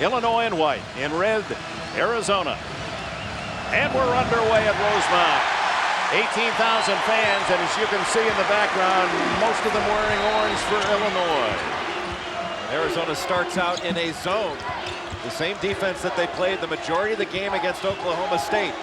Illinois in white, in red, Arizona. And we're underway at Rosemount. 18,000 fans, and as you can see in the background, most of them wearing orange for Illinois. Arizona starts out in a zone. The same defense that they played the majority of the game against Oklahoma State.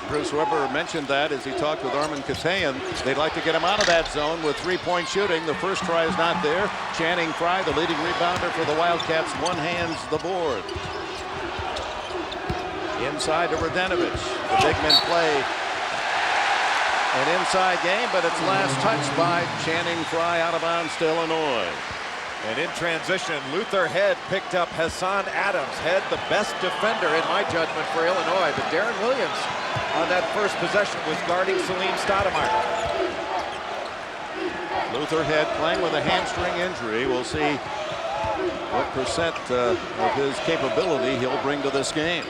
Bruce Weber mentioned that as he talked with Armin Katayan. They'd like to get him out of that zone with three-point shooting. The first try is not there. Channing Frye, the leading rebounder for the Wildcats, one-hands the board. Inside to Radenovich. The big men play an inside game, but it's last touched by Channing Frye out of bounds to Illinois. And in transition, Luther Head picked up Hassan Adams. Head, the best defender in my judgment for Illinois. But Deron Williams on that first possession was guarding Salim Stoudamire. Luther Head playing with a hamstring injury. We'll see what percent of his capability he'll bring to this game.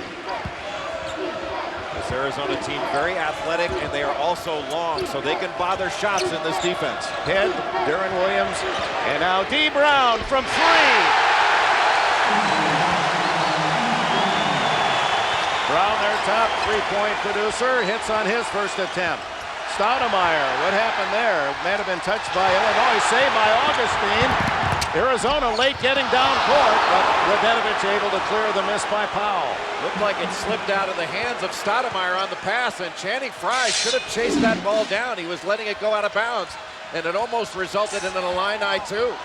This Arizona team very athletic, and they are also long, so they can bother shots in this defense. Head, Deron Williams, and now D. Brown from three. Brown, their top three-point producer, hits on his first attempt. Stoudamire, what happened there? Might have been touched by Illinois, saved by Augustine. Arizona late getting down court, but Radenovich able to clear the miss by Powell. Looked like it slipped out of the hands of Stoudamire on the pass, and Channing Frye should have chased that ball down. He was letting it go out of bounds, and it almost resulted in an Illini too.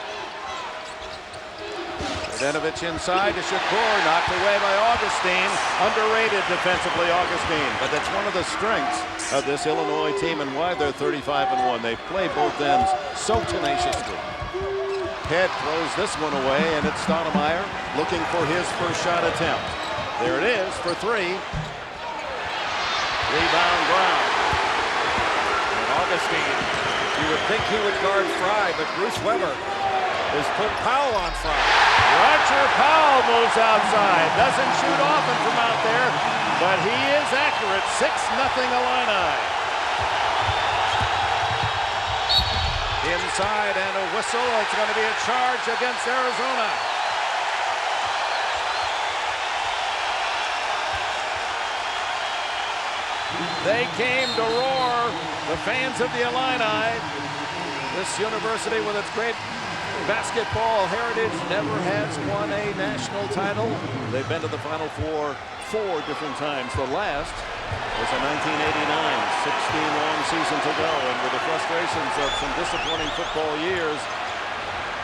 Radenovich inside to Shakur, knocked away by Augustine. Underrated defensively, Augustine, but that's one of the strengths of this Illinois team and why they're 35-1. They play both ends so tenaciously. Head throws this one away, and it's Stoudamire looking for his first shot attempt. There it is for three. Rebound Brown. And Augustine, you would think he would guard Frye, but Bruce Weber has put Powell on Frye. Roger Powell moves outside. Doesn't shoot often from out there, but he is accurate. 6-0 Illini. Inside and a whistle. It's going to be a charge against Arizona. They came to roar, the fans of the Illini. This university with its great basketball heritage never has won a national title. They've been to the Final Four 4 different times. The last was in 1989, 16 long seasons ago, and with the frustrations of some disappointing football years,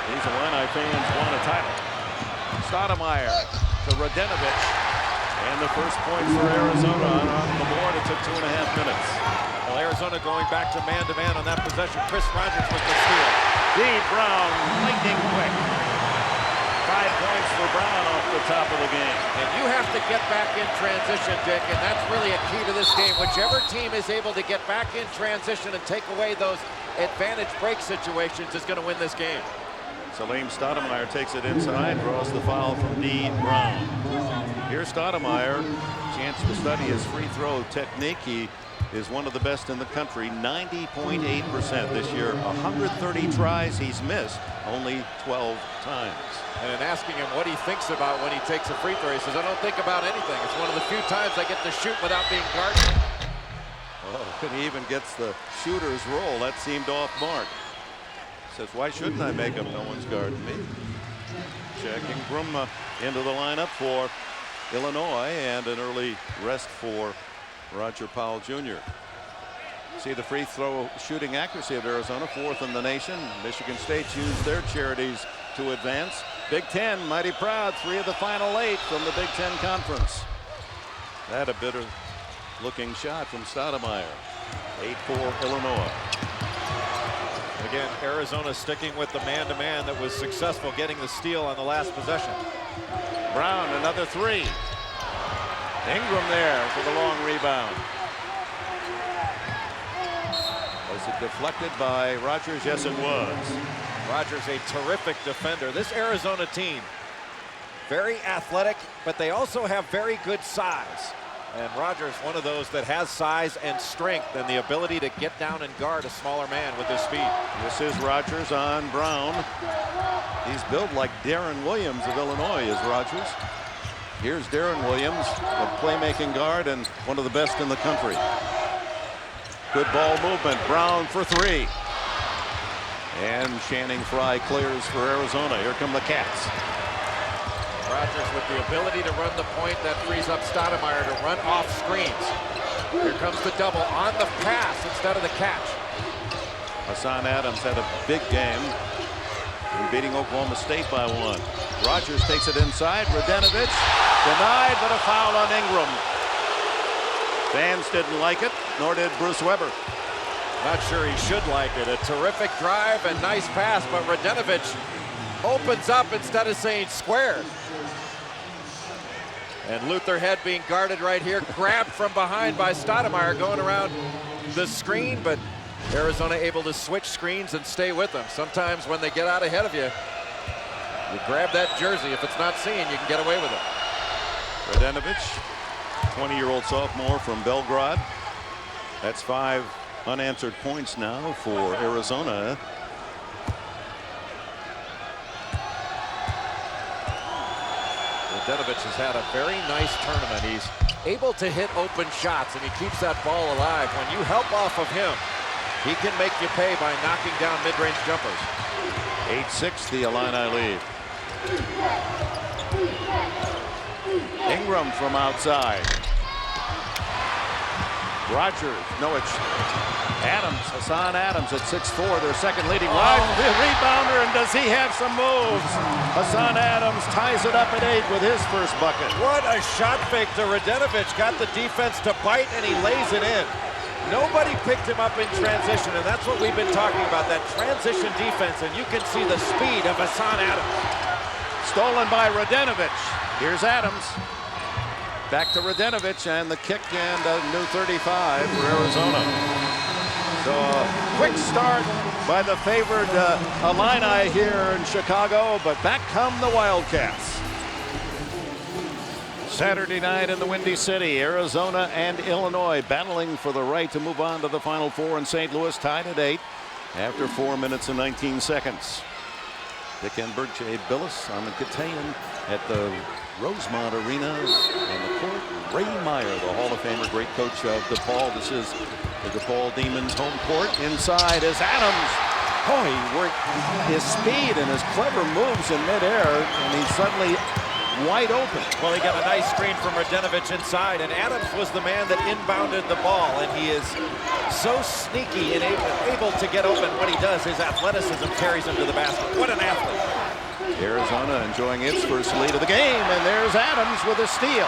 these Illini fans won a title. Stoudamire to Radenovich, and the first point for Arizona on the board. It took 2.5 minutes. Well, Arizona going back to man-to-man on that possession. Chris Rogers with the steal. D. Brown, lightning quick. 5 points for Brown off the top of the game. And you have to get back in transition, Dick, and that's really a key to this game. Whichever team is able to get back in transition and take away those advantage break situations is going to win this game. Salim Stoudamire takes it inside, draws the foul from D. Brown. Here's Stoudamire, chance to study his free throw technique. He is one of the best in the country, 90.8% this year. 130 tries, he's missed only 12 times. And in asking him what he thinks about when he takes a free throw, he says, I don't think about anything. It's one of the few times I get to shoot without being guarded. Oh, and he even gets the shooter's roll. That seemed off mark. Says, why shouldn't I make him? No one's guarding me. Checking Brumma into the lineup for Illinois, and an early rest for Roger Powell Jr. See the free throw shooting accuracy of Arizona, 4th in the nation. Michigan State used their charities to advance. Big Ten, mighty proud, 3 of the final 8 from the Big Ten Conference. That a bitter looking shot from Stoudamire. 8-4 Illinois. Again, Arizona sticking with the man-to-man that was successful getting the steal on the last possession. Brown, another 3. Ingram there for the long rebound. Was it deflected by Rogers? Yes, it was. Rogers, a terrific defender. This Arizona team, very athletic, but they also have very good size. And Rogers, one of those that has size and strength and the ability to get down and guard a smaller man with his speed. This is Rogers on Brown. He's built like Deron Williams of Illinois, is Rogers. Here's Deron Williams, a playmaking guard and one of the best in the country. Good ball movement. Brown for three. And Channing Frye clears for Arizona. Here come the Cats. Rogers with the ability to run the point that frees up Stoudamire to run off screens. Here comes the double on the pass instead of the catch. Hassan Adams had a big game in beating Oklahoma State by 1. Rogers takes it inside. Radenovich denied, but a foul on Ingram. Fans didn't like it, nor did Bruce Weber. Not sure he should like it. A terrific drive and nice pass, but Radenovich opens up instead of saying square. And Luther Head being guarded right here, grabbed from behind by Stoudamire, going around the screen, but Arizona able to switch screens and stay with them. Sometimes when they get out ahead of you, you grab that jersey. If it's not seen, you can get away with it. Radenovich, 20-year-old sophomore from Belgrade. That's 5 unanswered points now for Arizona. Radenovich has had a very nice tournament. He's able to hit open shots, and he keeps that ball alive. When you help off of him, he can make you pay by knocking down mid-range jumpers. 8-6 the Illini lead. Ingram from outside. Rogers, no, it's Adams, Hassan Adams at 6'4", their second leading wide. The rebounder, and does he have some moves? Hassan Adams ties it up at 8 with his first bucket. What a shot fake to Radenovich. Got the defense to bite, and he lays it in. Nobody picked him up in transition, and that's what we've been talking about, that transition defense, and you can see the speed of Hassan Adams. Stolen by Radenovich. Here's Adams. Back to Radenovich, and the kick, and a new 35 for Arizona. So a quick start by the favored Illini here in Chicago, but back come the Wildcats. Saturday night in the Windy City, Arizona and Illinois battling for the right to move on to the Final Four in St. Louis, tied at 8 after 4 minutes and 19 seconds. Dick Enberg, Jay Billis, Armin Katayan at the Rosemont Arena on the court. Ray Meyer, the Hall of Famer, great coach of DePaul. This is the DePaul Demons home court. Inside is Adams. Oh, he worked his speed and his clever moves in midair, and he's suddenly wide open. Well, he got a nice screen from Radenovich inside, and Adams was the man that inbounded the ball, and he is so sneaky and able to get open. What he does, his athleticism carries him to the basket. What an athlete. Arizona enjoying its first lead of the game, and there's Adams with a steal.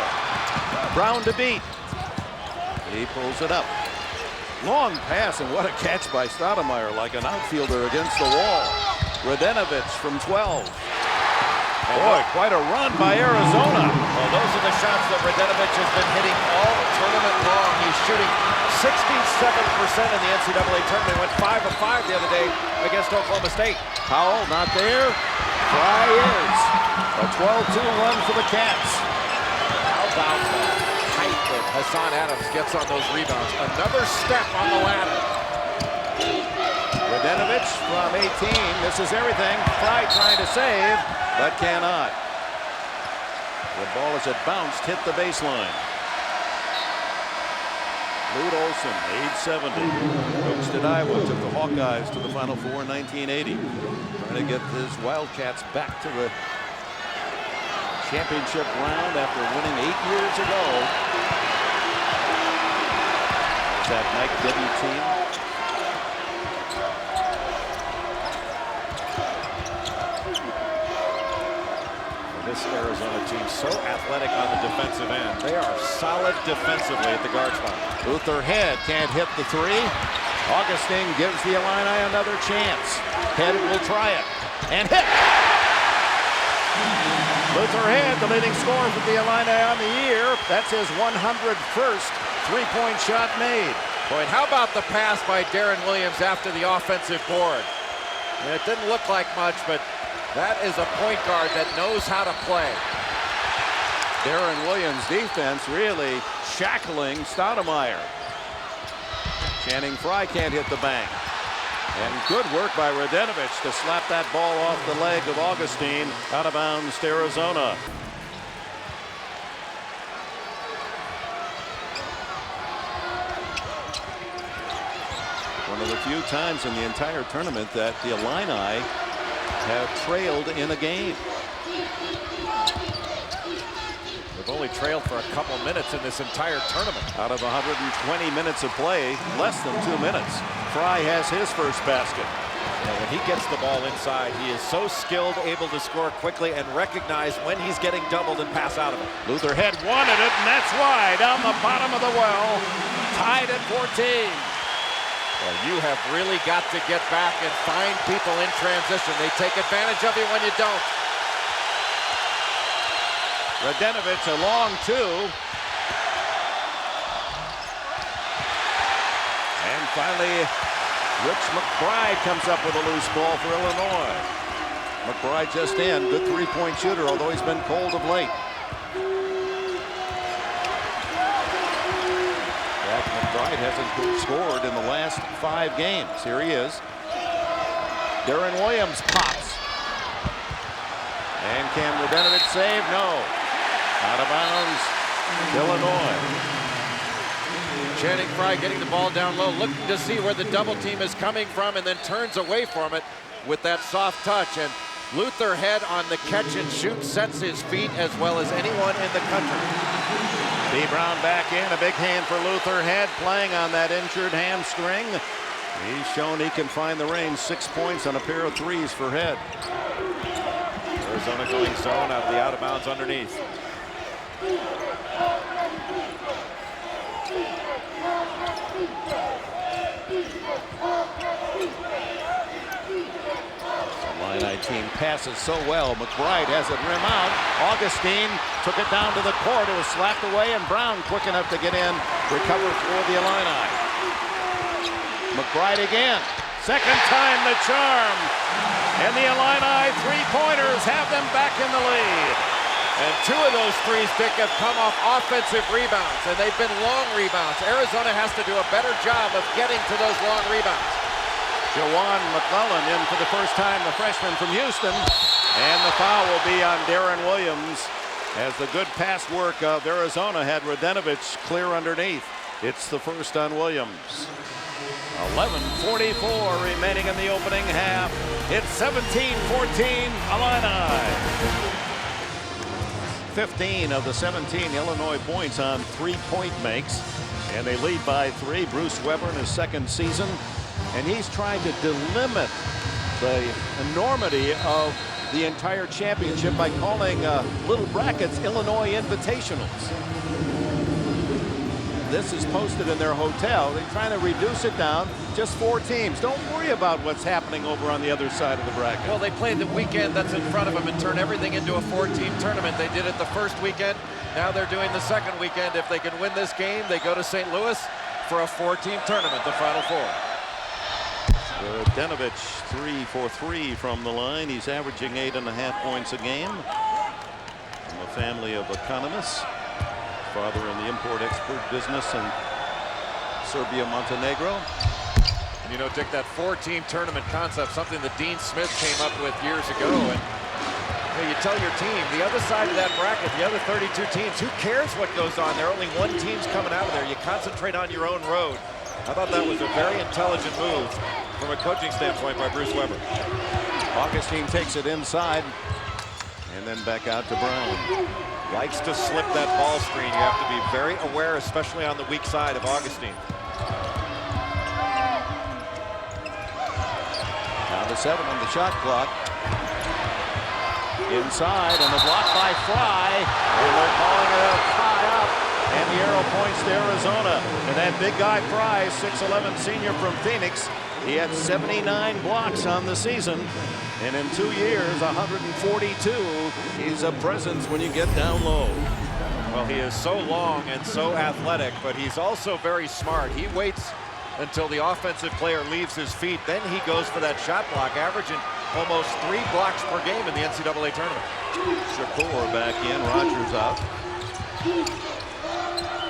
Brown to beat. He pulls it up. Long pass, and what a catch by Stoudamire, like an outfielder against the wall. Radenovich from 12. Boy, quite a run by Arizona. Well, those are the shots that Radenovich has been hitting all tournament long. He's shooting 67% in the NCAA tournament. Went 5 of 5 the other day against Oklahoma State. Powell not there. Frye is. A 12-2 run for the Cats. How about the height that Hassan Adams gets on those rebounds? Another step on the ladder. Radenovich from 18. This is everything. Frye trying to save, but cannot. The ball as it bounced hit the baseline. Lute Olson, age 70, coached at Iowa, took the Hawkeyes to the Final Four in 1980. Trying to get his Wildcats back to the championship round after winning 8 years ago. There's that Mike Bibby team. This Arizona team so athletic on the defensive end. They are solid defensively at the guard spot. Luther Head can't hit the three. Augustine gives the Illini another chance. Head will try it and hit. Luther Head, the leading scorer for the Illini on the year. That's his 101st three-point shot made. Boy, how about the pass by Deron Williams after the offensive board? It didn't look like much, but that is a point guard that knows how to play. Deron Williams' defense really shackling Stoudamire. Channing Frye can't hit the bank. And good work by Radenovich to slap that ball off the leg of Augustine, out of bounds to Arizona. of the few times in the entire tournament that the Illini have trailed in a game. They've only trailed for a couple minutes in this entire tournament. Out of 120 minutes of play, less than 2 minutes. Frye has his first basket. And when he gets the ball inside, he is so skilled, able to score quickly and recognize when he's getting doubled and pass out of it. Luther Head wanted it, and that's why down the bottom of the well, tied at 14. Well, you have really got to get back and find people in transition. They take advantage of you when you don't. Radenovic a long two. And finally, Rich McBride comes up with a loose ball for Illinois. McBride just in, good three-point shooter, although he's been cold of late. Jack McBride hasn't scored in the last 5 games. Here he is. Deron Williams pops. And can Radenovic save? No. Out of bounds, Illinois. Channing Frye getting the ball down low, looking to see where the double team is coming from, and then turns away from it with that soft touch. And Luther Head on the catch and shoot sets his feet as well as anyone in the country. B. Brown back in, a big hand for Luther Head, playing on that injured hamstring. He's shown he can find the range. 6 points on a pair of threes for Head. Arizona going zone out of the out of bounds underneath. Illini team passes so well. McBride has it rim out. Augustine took it down to the court. It was slapped away, and Brown quick enough to get in. Recover for the Illini. McBride again. Second time the charm. And the Illini three-pointers have them back in the lead. And 2 of those threes, Dick, have come off offensive rebounds, and they've been long rebounds. Arizona has to do a better job of getting to those long rebounds. Jawan McClellan in for the first time, the freshman from Houston. And the foul will be on Deron Williams as the good pass work of Arizona had Radenovic clear underneath. It's the first on Williams. 11:44 remaining in the opening half. It's 17-14 Illini. 15 of the 17 Illinois points on three-point makes, and they lead by 3. Bruce Weber in his second season, and he's trying to delimit the enormity of the entire championship by calling little brackets Illinois Invitationals. This is posted in their hotel. They're trying to reduce it down. Just 4 teams. Don't worry about what's happening over on the other side of the bracket. Well, they played the weekend that's in front of them and turn everything into a 4-team tournament. They did it the first weekend. Now they're doing the second weekend. If they can win this game, they go to St. Louis for a 4-team tournament, the Final Four. Radenovic 3 for 3 from the line. He's averaging 8.5 points a game. From a family of economists. Father in the import-export business in Serbia, Montenegro. And you know, Dick, that 4-team tournament concept, something that Dean Smith came up with years ago. And you tell your team, the other side of that bracket, the other 32 teams, who cares what goes on? There are only 1 team's coming out of there. You concentrate on your own road. I thought that was a very intelligent move from a coaching standpoint by Bruce Weber. Augustine takes it inside and then back out to Brown. Likes to slip that ball screen. You have to be very aware, especially on the weak side of Augustine. Down to 7 on the shot clock. Inside, and the block by Frye. And they're calling it a tie-up. And the arrow points to Arizona. And that big guy Frye, 6'11" senior from Phoenix, he had 79 blocks on the season. And in 2 years, 142. He's a presence when you get down low. Well, he is so long and so athletic, but he's also very smart. He waits until the offensive player leaves his feet. Then he goes for that shot block, averaging almost 3 blocks per game in the NCAA tournament. Shakur back in, Rogers out.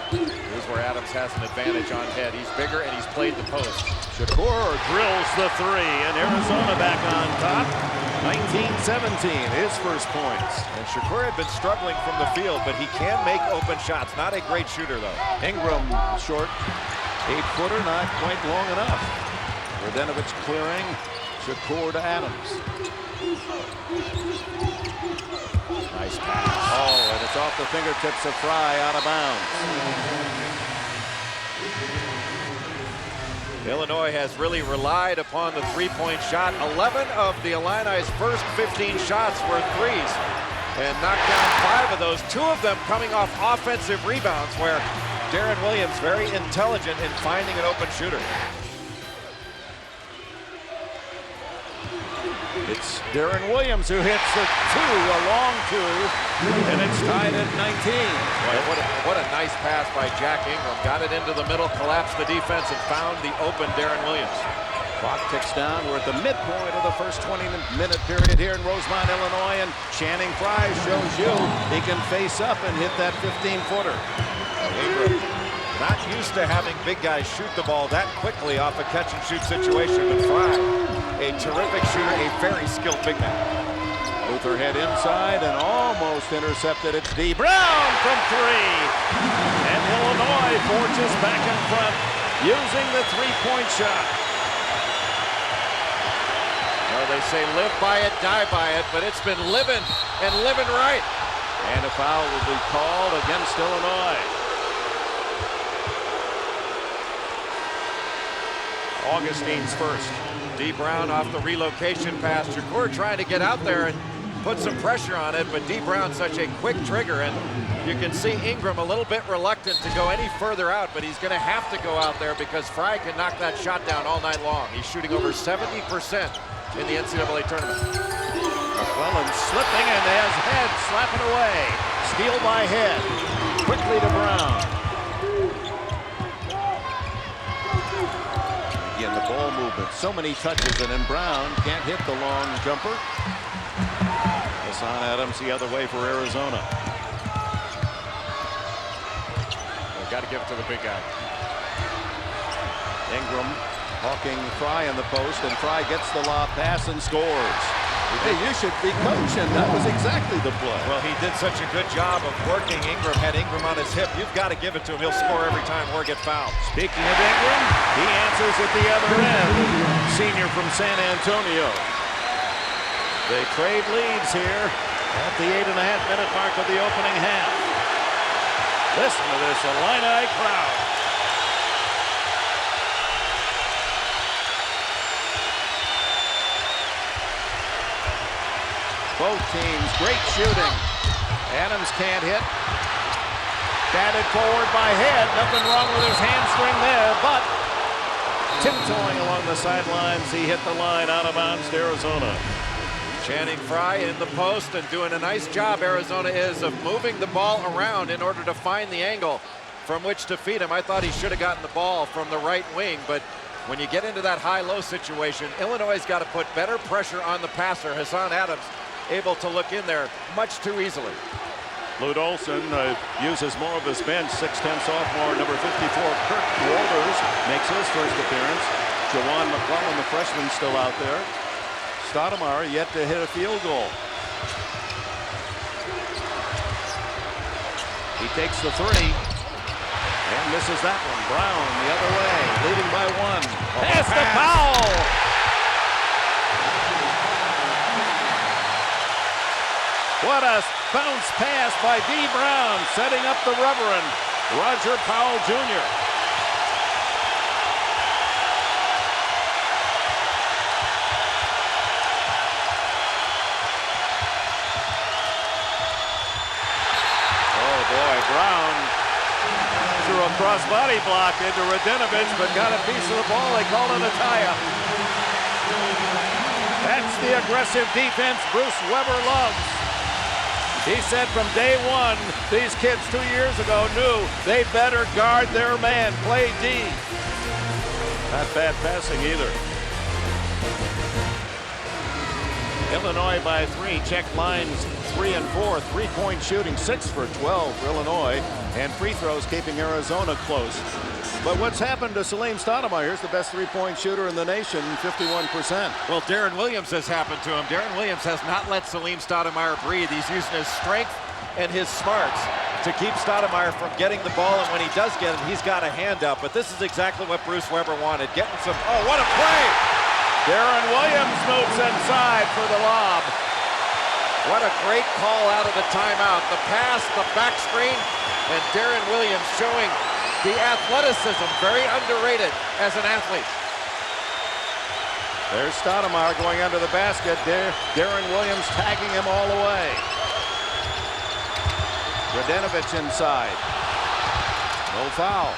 Here's where Adams has an advantage on Head. He's bigger and he's played the post. Shakur drills the 3, and Arizona back on top. 19-17, his first points. And Shakur had been struggling from the field, but he can make open shots. Not a great shooter, though. Ingram, short 8-footer, not quite long enough. Radenovich clearing. Shakur to Adams. Nice pass. Oh, and it's off the fingertips of Frye, out of bounds. Illinois has really relied upon the three-point shot. 11 of the Illini's first 15 shots were threes, and knocked down 5 of those, 2 of them coming off offensive rebounds, where Deron Williams very intelligent in finding an open shooter. It's Deron Williams who hits the 2, a long 2, and it's tied at 19. What a nice pass by Jack Ingram. Got it into the middle, collapsed the defense, and found the open Deron Williams. Clock ticks down. We're at the midpoint of the first 20-minute period here in Rosemont, Illinois, and Channing Frye shows you he can face up and hit that 15-footer. Ingram, not used to having big guys shoot the ball that quickly off a catch-and-shoot situation, but Frye, a terrific shooter, a very skilled big man. Luther head inside and almost intercepted. It's D. Brown from 3. And Illinois forges back in front using the three-point shot. Well, they say live by it, die by it, but it's been living and living right. And a foul will be called against Illinois. Augustine's first. D. Brown off the relocation pass. Shakur trying to get out there and put some pressure on it, but D. Brown such a quick trigger, and you can see Ingram a little bit reluctant to go any further out, but he's going to have to go out there because Frye can knock that shot down all night long. He's shooting over 70% in the NCAA tournament. McClellan slipping, and has Head slapping away. Steal by Head. Quickly to Brown. Again, the ball movement. So many touches, and then Brown can't hit the long jumper. Hassan Adams the other way for Arizona. They've got to give it to the big guy. Ingram hawking Frye in the post, and Frye gets the lob pass and scores. Hey, you should be coaching. That was exactly the play. Well, he did such a good job of working Ingram, had Ingram on his hip. You've got to give it to him. He'll score every time or get fouled. Speaking of Ingram, he answers at the other end. Senior from San Antonio. They trade leads here at the 8.5-minute mark of the opening half. Listen to this Illini crowd. Both teams, great shooting. Adams can't hit. Batted forward by Head. Nothing wrong with his hamstring there, but tiptoeing along the sidelines, he hit the line out of bounds to Arizona. Channing Frye in the post and doing a nice job, Arizona is, of moving the ball around in order to find the angle from which to feed him. I thought he should have gotten the ball from the right wing, but when you get into that high-low situation, Illinois has got to put better pressure on the passer. Hassan Adams able to look in there much too easily. Lute Olson uses more of his bench. 6'10" sophomore, number 54, Kirk Walters, makes his first appearance. Jawan McClellan, the freshman, still out there. Stoudamire yet to hit a field goal. He takes the 3 and misses that one. Brown the other way, leading by 1. Pass to Powell. What a bounce pass by D. Brown, setting up the Reverend Roger Powell Jr. Oh boy, Brown threw a cross-body block into Radenovich, but got a piece of the ball. They called it a tie-up. That's the aggressive defense Bruce Weber loves. He said from day one, these kids 2 years ago knew they better guard their man, play D. Not bad passing either. Illinois by 3, check lines 3 and 4, three-point shooting 6 for 12 for Illinois, and free throws keeping Arizona close. But what's happened to Salim Stoudamire? Here's the best three-point shooter in the nation, 51%. Well, Deron Williams has happened to him. Deron Williams has not let Salim Stoudamire breathe. He's using his strength and his smarts to keep Stoudamire from getting the ball, and when he does get it, he's got a hand up. But this is exactly what Bruce Weber wanted. Getting some, oh, what a play! Deron Williams moves inside for the lob. What a great call out of the timeout. The pass, the back screen, and Deron Williams showing the athleticism, very underrated as an athlete. There's Stoudamire going under the basket. Deron Williams tagging him all the way. Radenovic inside. No foul.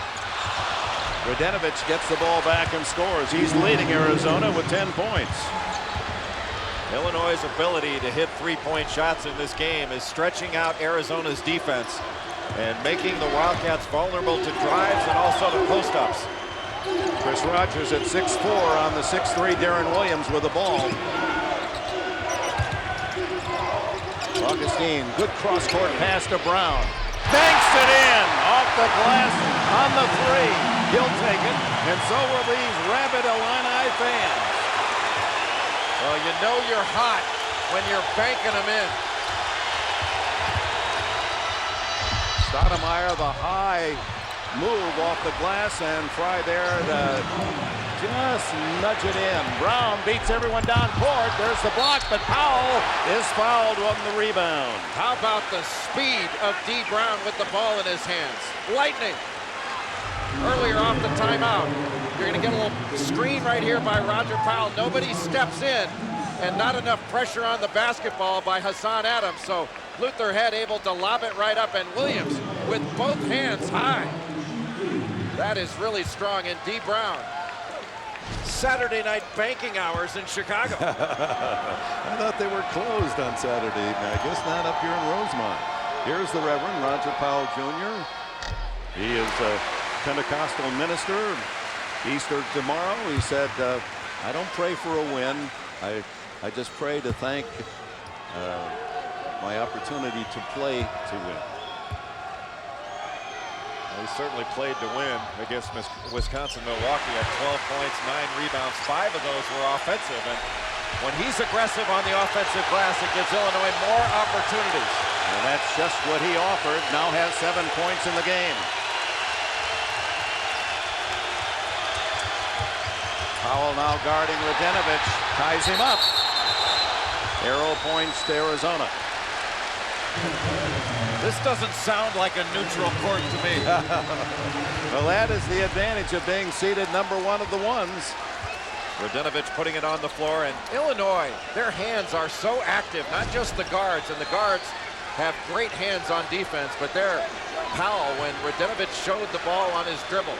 Radenovic gets the ball back and scores. He's leading Arizona with 10 points. Illinois' ability to hit three-point shots in this game is stretching out Arizona's defense and making the Wildcats vulnerable to drives and also to post-ups. Chris Rogers at 6'4" on the 6'3" Deron Williams with the ball. Augustine, good cross-court pass to Brown. Banks it in off the glass on the three. He'll take it, and so will these rabid Illini fans. Well, you know you're hot when you're banking them in. Stoudamire, the high move off the glass, and Frye there to just nudge it in. Brown beats everyone down court. There's the block, but Powell is fouled on the rebound. How about the speed of D. Brown with the ball in his hands? Lightning. Earlier off the timeout. You're going to get a little screen right here by Roger Powell. Nobody steps in, and not enough pressure on the basketball by Hassan Adams. So Luther Head able to lob it right up, and Williams with both hands high. That is really strong. And D. Brown, Saturday night banking hours in Chicago. I thought they were closed on Saturday evening. I guess not up here in Rosemont. Here's the Reverend Roger Powell Jr. He is a Pentecostal minister. Easter tomorrow. He said, I don't pray for a win. I just pray to thank my opportunity to play to win. He certainly played to win against Wisconsin-Milwaukee at 12 points, 9 rebounds. 5 of those were offensive. And when he's aggressive on the offensive glass, it gives Illinois more opportunities. And that's just what he offered. Now has 7 points in the game. Powell now guarding Radenovic. Ties him up. Arrow points to Arizona. This doesn't sound like a neutral court to me. Well, that is the advantage of being seated #1 of the ones. Radenovic putting it on the floor, and Illinois, their hands are so active, not just the guards, and the guards have great hands on defense, but their Powell, when Radenovic showed the ball on his dribble,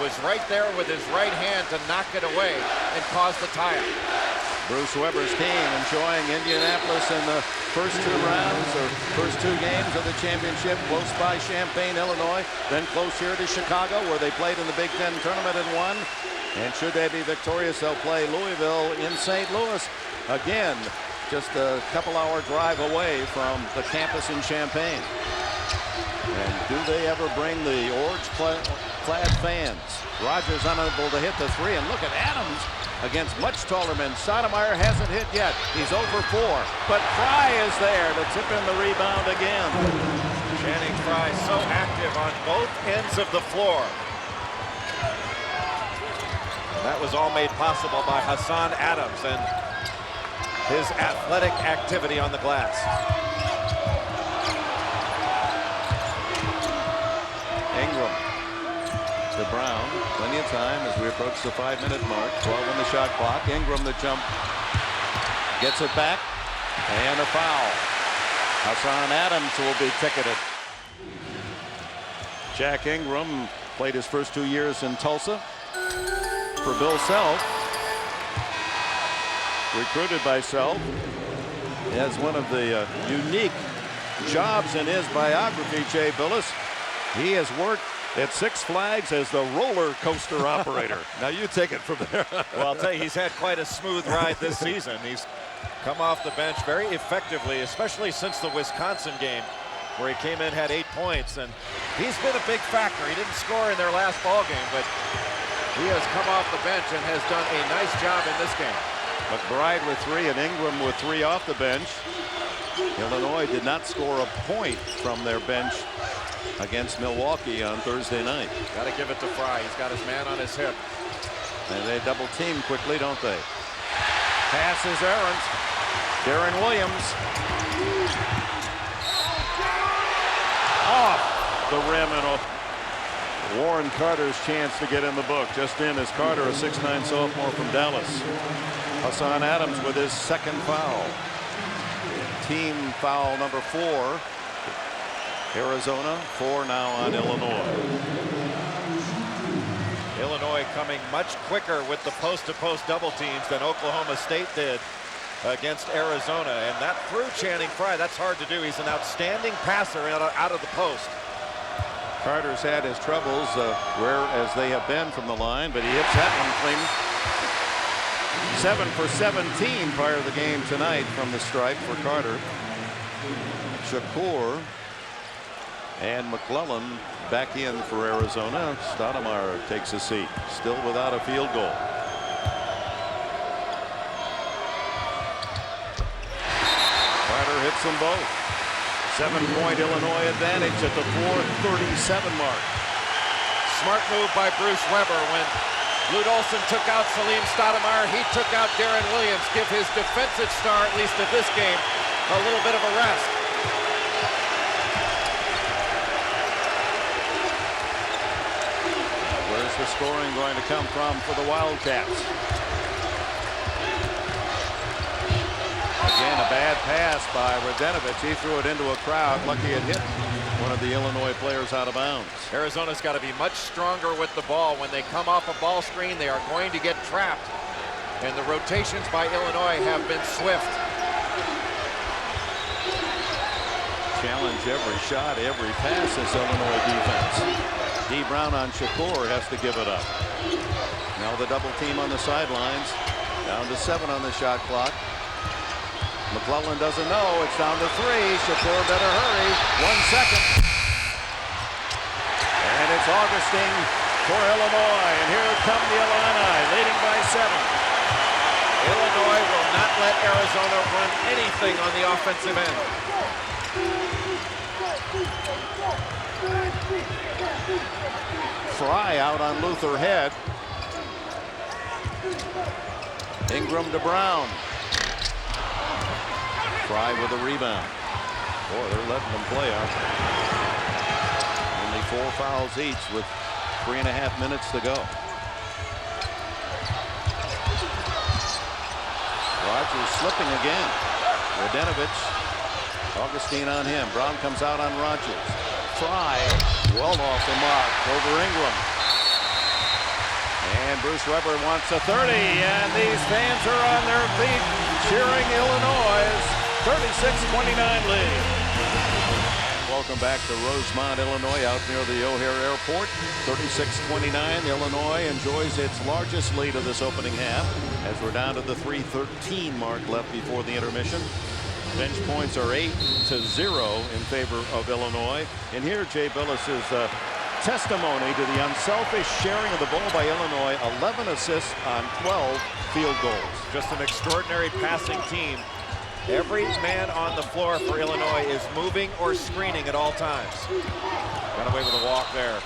was right there with his right hand to knock it away and cause the tie-up. Bruce Weber's team enjoying Indianapolis in the first 2 rounds or first 2 games of the championship, close by Champaign, Illinois, then close here to Chicago, where they played in the Big Ten tournament and won. And should they be victorious, they'll play Louisville in St. Louis. Again, just a couple-hour drive away from the campus in Champaign. And do they ever bring the orange-clad fans? Rogers unable to hit the 3, and look at Adams against much taller men. Stoudamire hasn't hit yet. He's over 4, but Frye is there to tip in the rebound again. Channing Frye so active on both ends of the floor. That was all made possible by Hassan Adams and his athletic activity on the glass. Ingram to Brown. Plenty of time as we approach the 5-minute mark. 12 on the shot clock. Ingram the jump. Gets it back. And a foul. Hassan Adams will be ticketed. Jack Ingram played his first 2 years in Tulsa for Bill Self. Recruited by Self. He has one of the unique jobs in his biography, Jay Billis. He has worked at Six Flags as the roller coaster operator. Now you take it from there. Well, I'll tell you, he's had quite a smooth ride this season. He's come off the bench very effectively, especially since the Wisconsin game, where he came in, had 8 points, and he's been a big factor. He didn't score in their last ball game, but he has come off the bench and has done a nice job in this game. McBride with 3 and Ingram with 3 off the bench. Illinois did not score a point from their bench against Milwaukee on Thursday night. Got to give it to Frye. He's got his man on his hip. And they double team quickly, don't they? Pass is errant. Deron Williams. Off the rim, and Warren Carter's chance to get in the book. Just in as Carter, a 6'9" sophomore from Dallas. Hassan Adams with his second foul. Team foul number 4. Arizona, 4 now on Illinois. Illinois coming much quicker with the post-to-post double teams than Oklahoma State did against Arizona, and that threw Channing Frye. That's hard to do. He's an outstanding passer out of the post. Carter's had his troubles, rare as they have been from the line, but he hits that one clean. 7 for 17 prior to the game tonight from the stripe for Carter. Shakur and McClellan back in for Arizona. Stoudamire takes a seat, still without a field goal. Carter hits them both. 7-point Illinois advantage at the 4:37 mark. Smart move by Bruce Weber when Lute Olson took out Salim Stoudamire. He took out Deron Williams. Give his defensive star, at least of this game, a little bit of a rest. Where's the scoring going to come from for the Wildcats? Again, a bad pass by Radenovich. He threw it into a crowd. Lucky it hit one of the Illinois players out of bounds. Arizona's got to be much stronger with the ball. When they come off a ball screen, they are going to get trapped. And the rotations by Illinois have been swift. Challenge every shot, every pass is Illinois defense. D. Brown on Shakur has to give it up. Now the double team on the sidelines. Down to 7 on the shot clock. McClellan doesn't know. It's down to 3. Shakur better hurry. 1 second. And it's Augustine for Illinois. And here come the Illini, leading by 7. Illinois will not let Arizona run anything on the offensive end. Frye out on Luther Head. Ingram to Brown. Frye with a rebound. Boy, they're letting them play out there. Only 4 fouls each with 3.5 minutes to go. Rogers slipping again. Radenovich. Augustine on him. Brown comes out on Rogers. Frye well off the mark over Ingram. And Bruce Weber wants a 30, and these fans are on their feet cheering Illinois' 36-29 lead. Welcome back to Rosemont, Illinois, out near the O'Hare Airport. 36-29. Illinois enjoys its largest lead of this opening half as we're down to the 3:13 mark left before the intermission. Bench points are 8-0 in favor of Illinois. And here Jay Billis's testimony to the unselfish sharing of the ball by Illinois. 11 assists on 12 field goals. Just an extraordinary passing team. Every man on the floor for Illinois is moving or screening at all times. Got away with a walk there.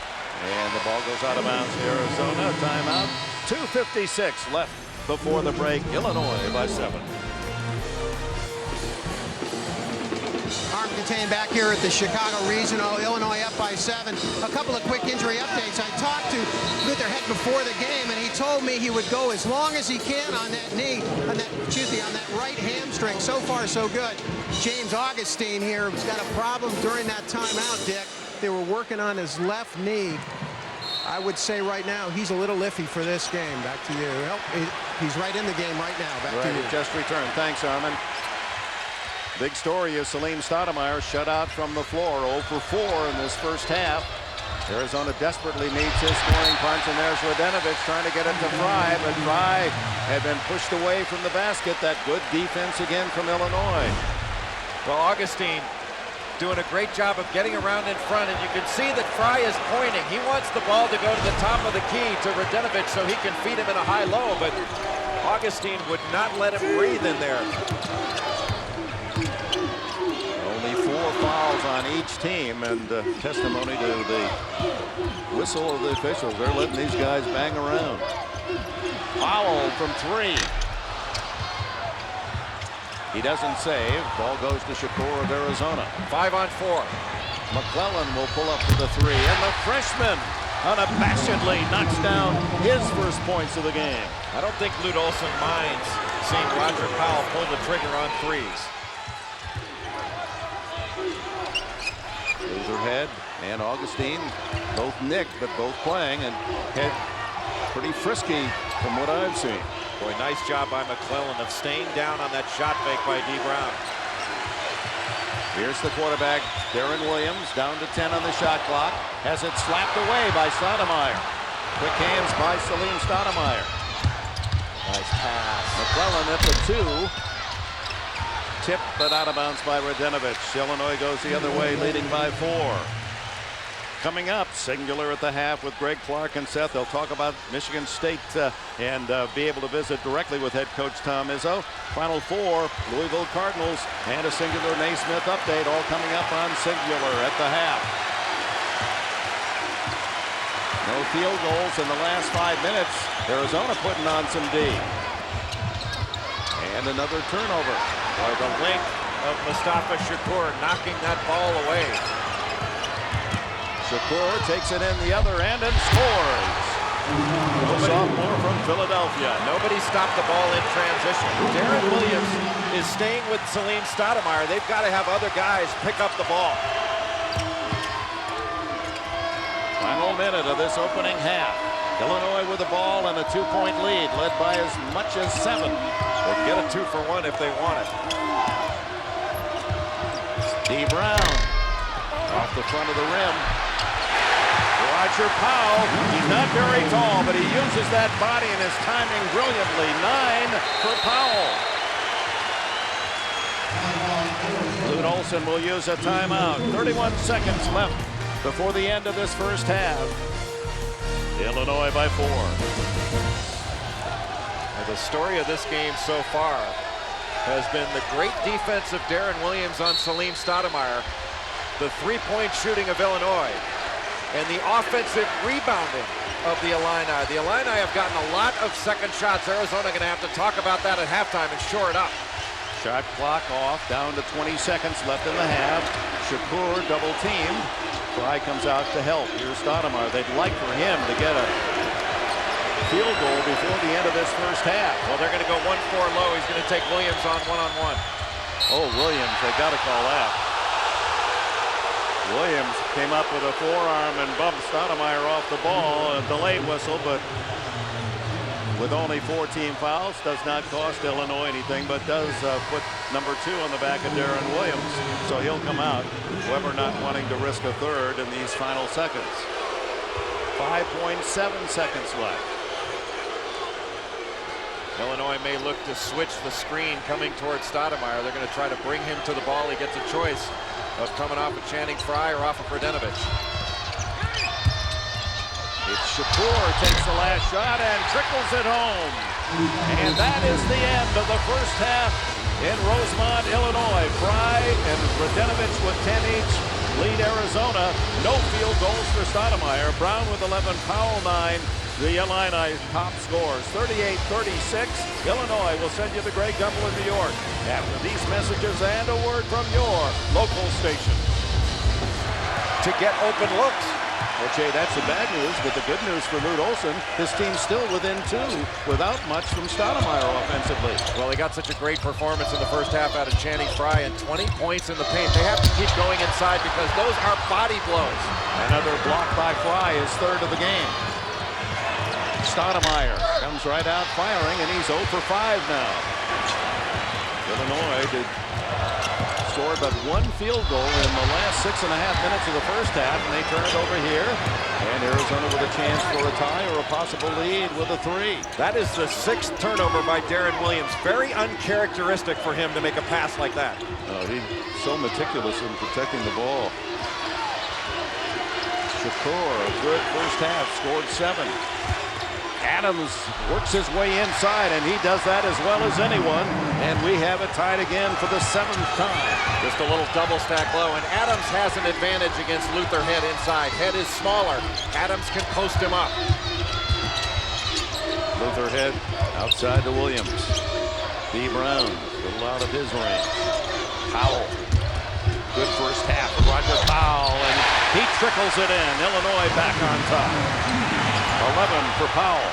And the ball goes out of bounds to Arizona. Timeout. 2:56 left before the break. Illinois by 7. Arm contained back here at the Chicago Regional. Illinois up by 7. A couple of quick injury updates. I talked to Luther Head before the game, and he told me he would go as long as he can on that knee, on that right hamstring. So far, so good. James Augustine here has got a problem during that timeout, Dick. They were working on his left knee. I would say right now he's a little iffy for this game. Back to you. Well, he's right in the game right now. Back to you. Just returned. Thanks, Armin. Big story is Salim Stoudamire shut out from the floor, 0 for 4 in this first half. Arizona desperately needs his scoring punch, and there's Radenovich trying to get it to Frye, but Frye had been pushed away from the basket. That good defense again from Illinois. Well, Augustine doing a great job of getting around in front, and you can see that Frye is pointing. He wants the ball to go to the top of the key to Radenovich so he can feed him in a high-low, but Augustine would not let him breathe in there. fouls on each team, and testimony to the whistle of the officials. They're letting these guys bang around. Powell from 3. He doesn't save. Ball goes to Shakur of Arizona. 5 on 4. McClellan will pull up to the 3, and the freshman unabashedly knocks down his first points of the game. I don't think Lute Olson minds seeing Roger Powell pull the trigger on threes. Head and Augustine both nicked, but both playing, and Head pretty frisky from what I've seen. Boy, nice job by McClellan of staying down on that shot fake by D. Brown. Here's the quarterback, Deron Williams, down to 10 on the shot clock. Has it slapped away by Stoudamire. Quick hands by Salim Stoudamire. Nice pass. McClellan at the 2. Tipped but out of bounds by Radenovich. Illinois goes the other way, leading by 4. Coming up, singular at the half with Greg Clark and Seth. They'll talk about Michigan State and be able to visit directly with head coach Tom Izzo. Final 4, Louisville Cardinals, and a singular Naismith update, all coming up on singular at the half. No field goals in the last 5 minutes. Arizona putting on some D. And another turnover. Boy, the link of Mustafa Shakur knocking that ball away. Shakur takes it in the other end and scores. The sophomore from Philadelphia. Nobody stopped the ball in transition. Deron Williams is staying with Salim Stoudamire. They've got to have other guys pick up the ball. Final minute of this opening half. Illinois with the ball and a 2-point lead, led by as much as 7. They can get a 2-for-1 if they want it. D. Brown off the front of the rim. Roger Powell, he's not very tall, but he uses that body and his timing brilliantly. 9 for Powell. Lute Olson will use a timeout. 31 seconds left before the end of this first half. Illinois by 4. And the story of this game so far has been the great defense of Deron Williams on Salim Stoudamire, the 3-point shooting of Illinois, and the offensive rebounding of the Illini. The Illini have gotten a lot of second shots. Arizona going to have to talk about that at halftime and shore it up. Shot clock off, down to 20 seconds left in the half. Shakur double teamed. Frye comes out to help. Here's Stoudamire. They'd like for him to get a field goal before the end of this first half. Well, they're going to go 1-4 low. He's going to take Williams on one-on-one. Oh, Williams, they got to call that. Williams came up with a forearm and bumped Stoudamire off the ball. A delayed whistle, but with only 4 team fouls, does not cost Illinois anything, but does put number 2 on the back of Deron Williams. So he'll come out. Weber not wanting to risk a third in these final seconds. 5.7 seconds left. Illinois may look to switch the screen coming towards Stoudamire. They're going to try to bring him to the ball. He gets a choice of coming off of Channing Frye or off of Radenovich. It's Shakur takes the last shot and trickles it home. And that is the end of the first half in Rosemont, Illinois. Frye and Radenovich with 10 each lead Arizona. No field goals for Stoudamire. Brown with 11, Powell 9. The Illini top scores 38-36. Illinois will send you the Greg Gumbel in New York after these messages and a word from your local station. To get open looks. Well, Jay, that's the bad news, but the good news for Lute Olson, his team's still within 2 without much from Stoudamire offensively. Well, he got such a great performance in the first half out of Channing Frye and 20 points in the paint. They have to keep going inside because those are body blows. Another block by Frye, his 3rd of the game. Stoudamire comes right out firing, and he's 0 for 5 now. Illinois did score but 1 field goal in the last 6.5 minutes of the first half, and they turn it over here. And Arizona with a chance for a tie or a possible lead with a 3. That is the 6th turnover by Deron Williams. Very uncharacteristic for him to make a pass like that. He's so meticulous in protecting the ball. Shakur, a good first half, scored 7. Adams works his way inside, and he does that as well as anyone. And we have it tied again for the 7th time. Just a little double stack low, and Adams has an advantage against Luther Head inside. Head is smaller. Adams can post him up. Luther Head outside to Williams. B. Brown, a little out of his range. Powell. Good first half for Roger Powell, and he trickles it in. Illinois back on top. 11 for Powell.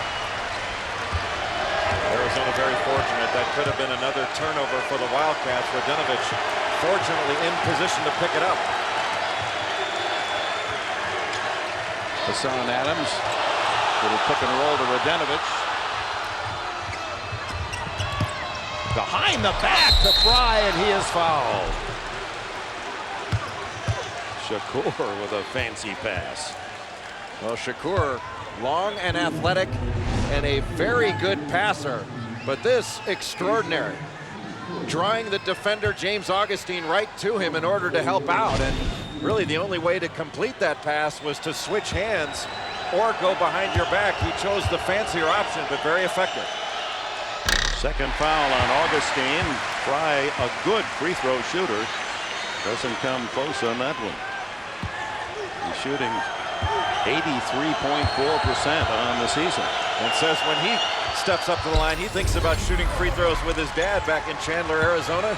Arizona very fortunate. That could have been another turnover for the Wildcats. Radenovich fortunately in position to pick it up. Hassan Adams. Little pick and roll to Radenovich. Behind the back to Frye, and he is fouled. Shakur with a fancy pass. Well, Shakur, long and athletic and a very good passer, but this extraordinary. Drawing the defender James Augustine right to him in order to help out, and really the only way to complete that pass was to switch hands or go behind your back. He chose the fancier option, but very effective. Second foul on Augustine. Frye, a good free throw shooter, doesn't come close on that one. He's shooting 83.4% on the season. And says when he steps up to the line, he thinks about shooting free throws with his dad back in Chandler, Arizona.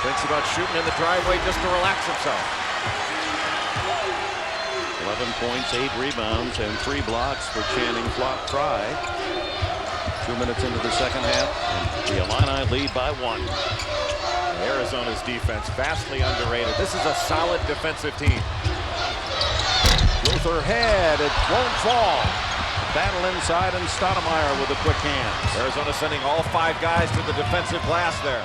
Thinks about shooting in the driveway just to relax himself. 11 points, 8 rebounds, and 3 blocks for Channing Frye. 2 minutes into the second half, and the Illini lead by 1. Arizona's defense vastly underrated. This is a solid defensive team. Luther Head, it won't fall. Battle inside, and Stoudamire with the quick hands. Arizona sending all 5 guys to the defensive glass there.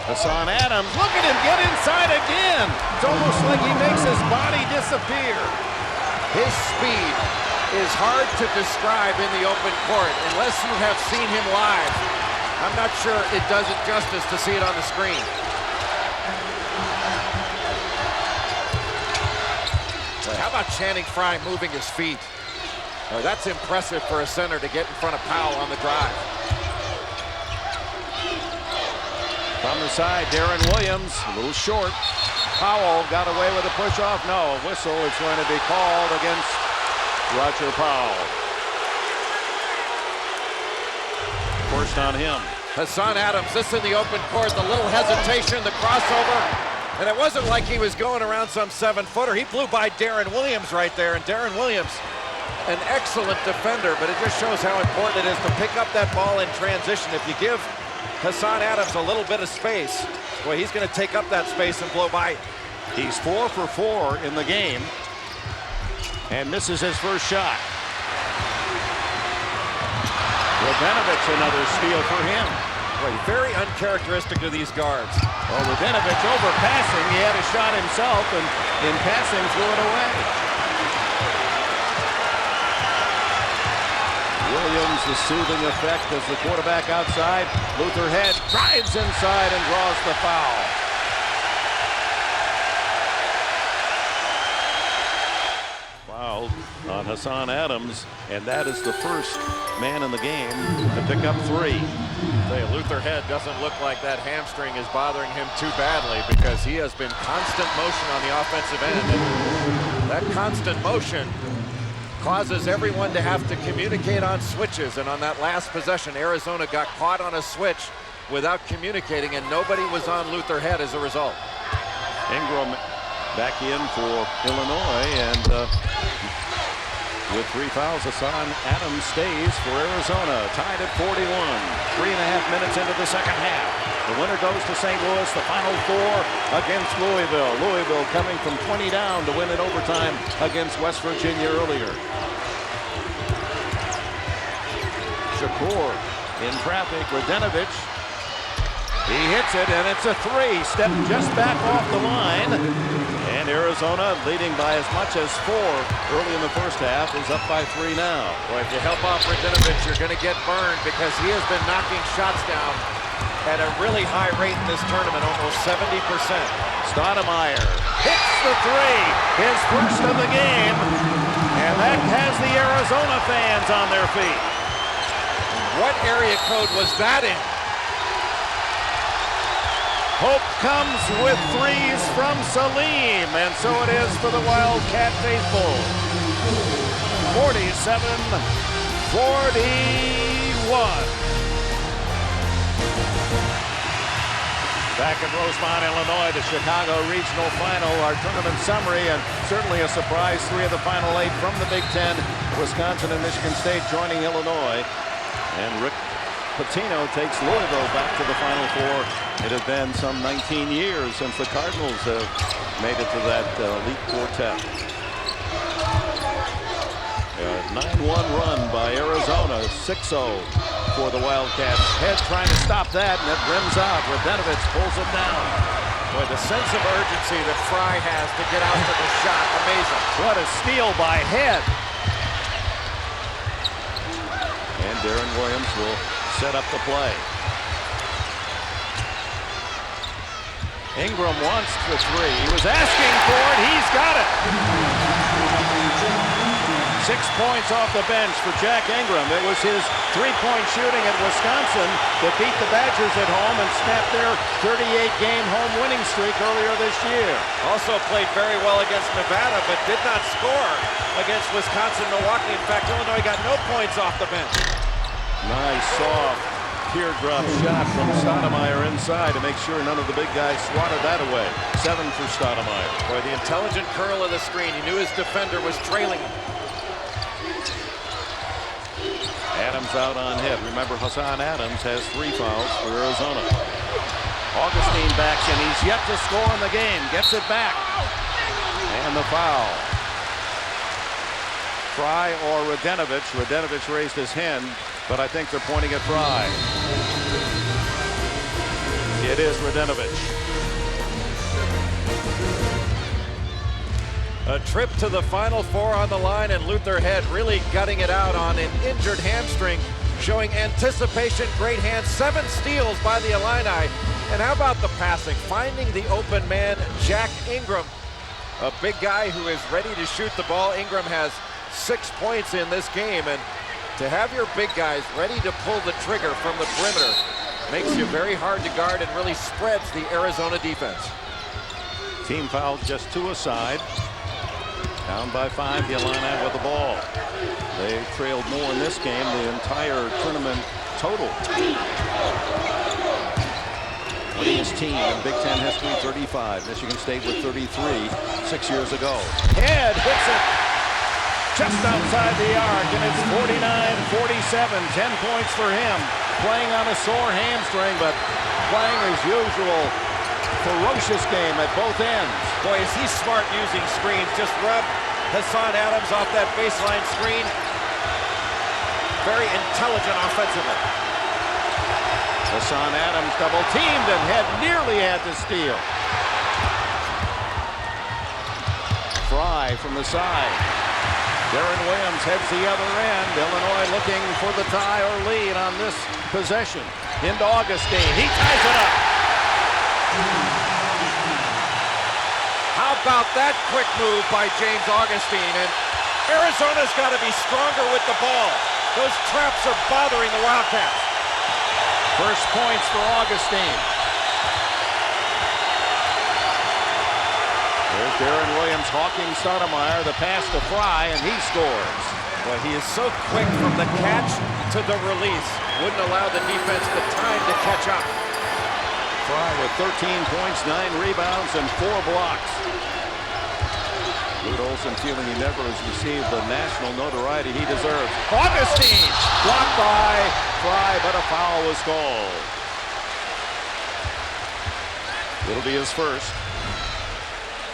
Hassan Adams, look at him get inside again. It's almost like he makes his body disappear. His speed is hard to describe in the open court unless you have seen him live. I'm not sure it does it justice to see it on the screen. How about Channing Frye moving his feet? Oh, that's impressive for a center to get in front of Powell on the drive. From the side, Deron Williams, a little short. Powell got away with a push-off. No, a whistle is going to be called against Roger Powell. First on him. Hassan Adams, this in the open court, the little hesitation, the crossover. And it wasn't like he was going around some 7-footer. He blew by Deron Williams right there. And Deron Williams, an excellent defender, but it just shows how important it is to pick up that ball in transition. If you give Hassan Adams a little bit of space, boy, he's going to take up that space and blow by. He's 4 for 4 in the game and misses his first shot. Radenovich, another steal for him. Boy, very uncharacteristic of these guards. Well, Radenovich over passing. He had a shot himself, and in passing threw it away. Williams, the soothing effect as the quarterback outside. Luther Head drives inside and draws the foul. Foul on Hassan Adams, and that is the first man in the game to pick up 3. Luther Head doesn't look like that hamstring is bothering him too badly because he has been constant motion on the offensive end. And that constant motion causes everyone to have to communicate on switches. And on that last possession, Arizona got caught on a switch without communicating, and nobody was on Luther Head as a result. Ingram back in for Illinois, and with 3 fouls, Hassan Adams stays for Arizona, tied at 41. 3.5 minutes into the second half. The winner goes to St. Louis, the Final Four against Louisville. Louisville coming from 20 down to win in overtime against West Virginia earlier. Shakur in traffic. Radenovich. He hits it, and it's a 3. Step just back off the line. And Arizona, leading by as much as 4 early in the first half, is up by 3 now. Boy, if you help off Radenovich, you're going to get burned because he has been knocking shots down at a really high rate in this tournament, almost 70%. Stoudamire hits the 3, his first of the game, and that has the Arizona fans on their feet. What area code was that in? Hope comes with threes from Salim, and so it is for the Wildcat faithful. 47-41. Back in Rosemont, Illinois, the Chicago Regional Final, our tournament summary, and certainly a surprise. 3 of the final 8 from the Big Ten. Wisconsin and Michigan State joining Illinois. And Rick Pitino takes Louisville back to the Final Four. It had been some 19 years since the Cardinals have made it to that elite quartet. A 9-1 run by Arizona, 6-0 for the Wildcats. Head trying to stop that, and it rims out. Radenovic pulls it down. Boy, the sense of urgency that Frye has to get out to the shot, amazing. What a steal by Head. And Deron Williams will set up the play. Ingram wants the 3. He was asking for it. He's got it. 6 points off the bench for Jack Ingram. It was his 3-point shooting at Wisconsin that beat the Badgers at home and snapped their 38-game home winning streak earlier this year. Also played very well against Nevada, but did not score against Wisconsin, Milwaukee. In fact, Illinois got no points off the bench. Nice soft teardrop shot from Stoudamire inside to make sure none of the big guys swatted that away. 7 for Stoudamire. Boy, the intelligent curl of the screen. He knew his defender was trailing him. Adams out on hit. Remember, Hassan Adams has 3 fouls for Arizona. Augustine backs in. He's yet to score in the game. Gets it back. And the foul. Frye or Radenovic. Radenovic raised his hand, but I think they're pointing at Frye. It is Radenovic. A trip to the Final Four on the line, and Luther Head really gutting it out on an injured hamstring, showing anticipation, great hands, 7 steals by the Illini. And how about the passing? Finding the open man, Jack Ingram, a big guy who is ready to shoot the ball. Ingram has 6 points in this game, and to have your big guys ready to pull the trigger from the perimeter makes you very hard to guard and really spreads the Arizona defense. Team foul just 2 aside. Down by 5, the Illini with the ball. They trailed more in this game, the entire tournament total. Winningest team in Big Ten history, 35. Michigan State with 33 6 years ago. Head hits it just outside the arc, and it's 49-47. 10 points for him. Playing on a sore hamstring, but playing as usual. Ferocious game at both ends. Boy, is he smart using screens. Just rub Hassan Adams off that baseline screen. Very intelligent offensively. Hassan Adams double teamed and Head nearly had to steal. Frye from the side. Deron Williams heads the other end. Illinois looking for the tie or lead on this possession. Into Augustine. He ties it up. How about that quick move by James Augustine? And Arizona's got to be stronger with the ball. Those traps are bothering the Wildcats. First points for Augustine. There's Deron Williams hawking Stoudamire. The pass to Frye, and he scores. Boy, he is so quick from the catch to the release. Wouldn't allow the defense the time to catch up. Frye with 13 points, 9 rebounds, and 4 blocks. Lute Olson feeling he never has received the national notoriety he deserves. Augustine blocked by Frye, but a foul was called. It'll be his first.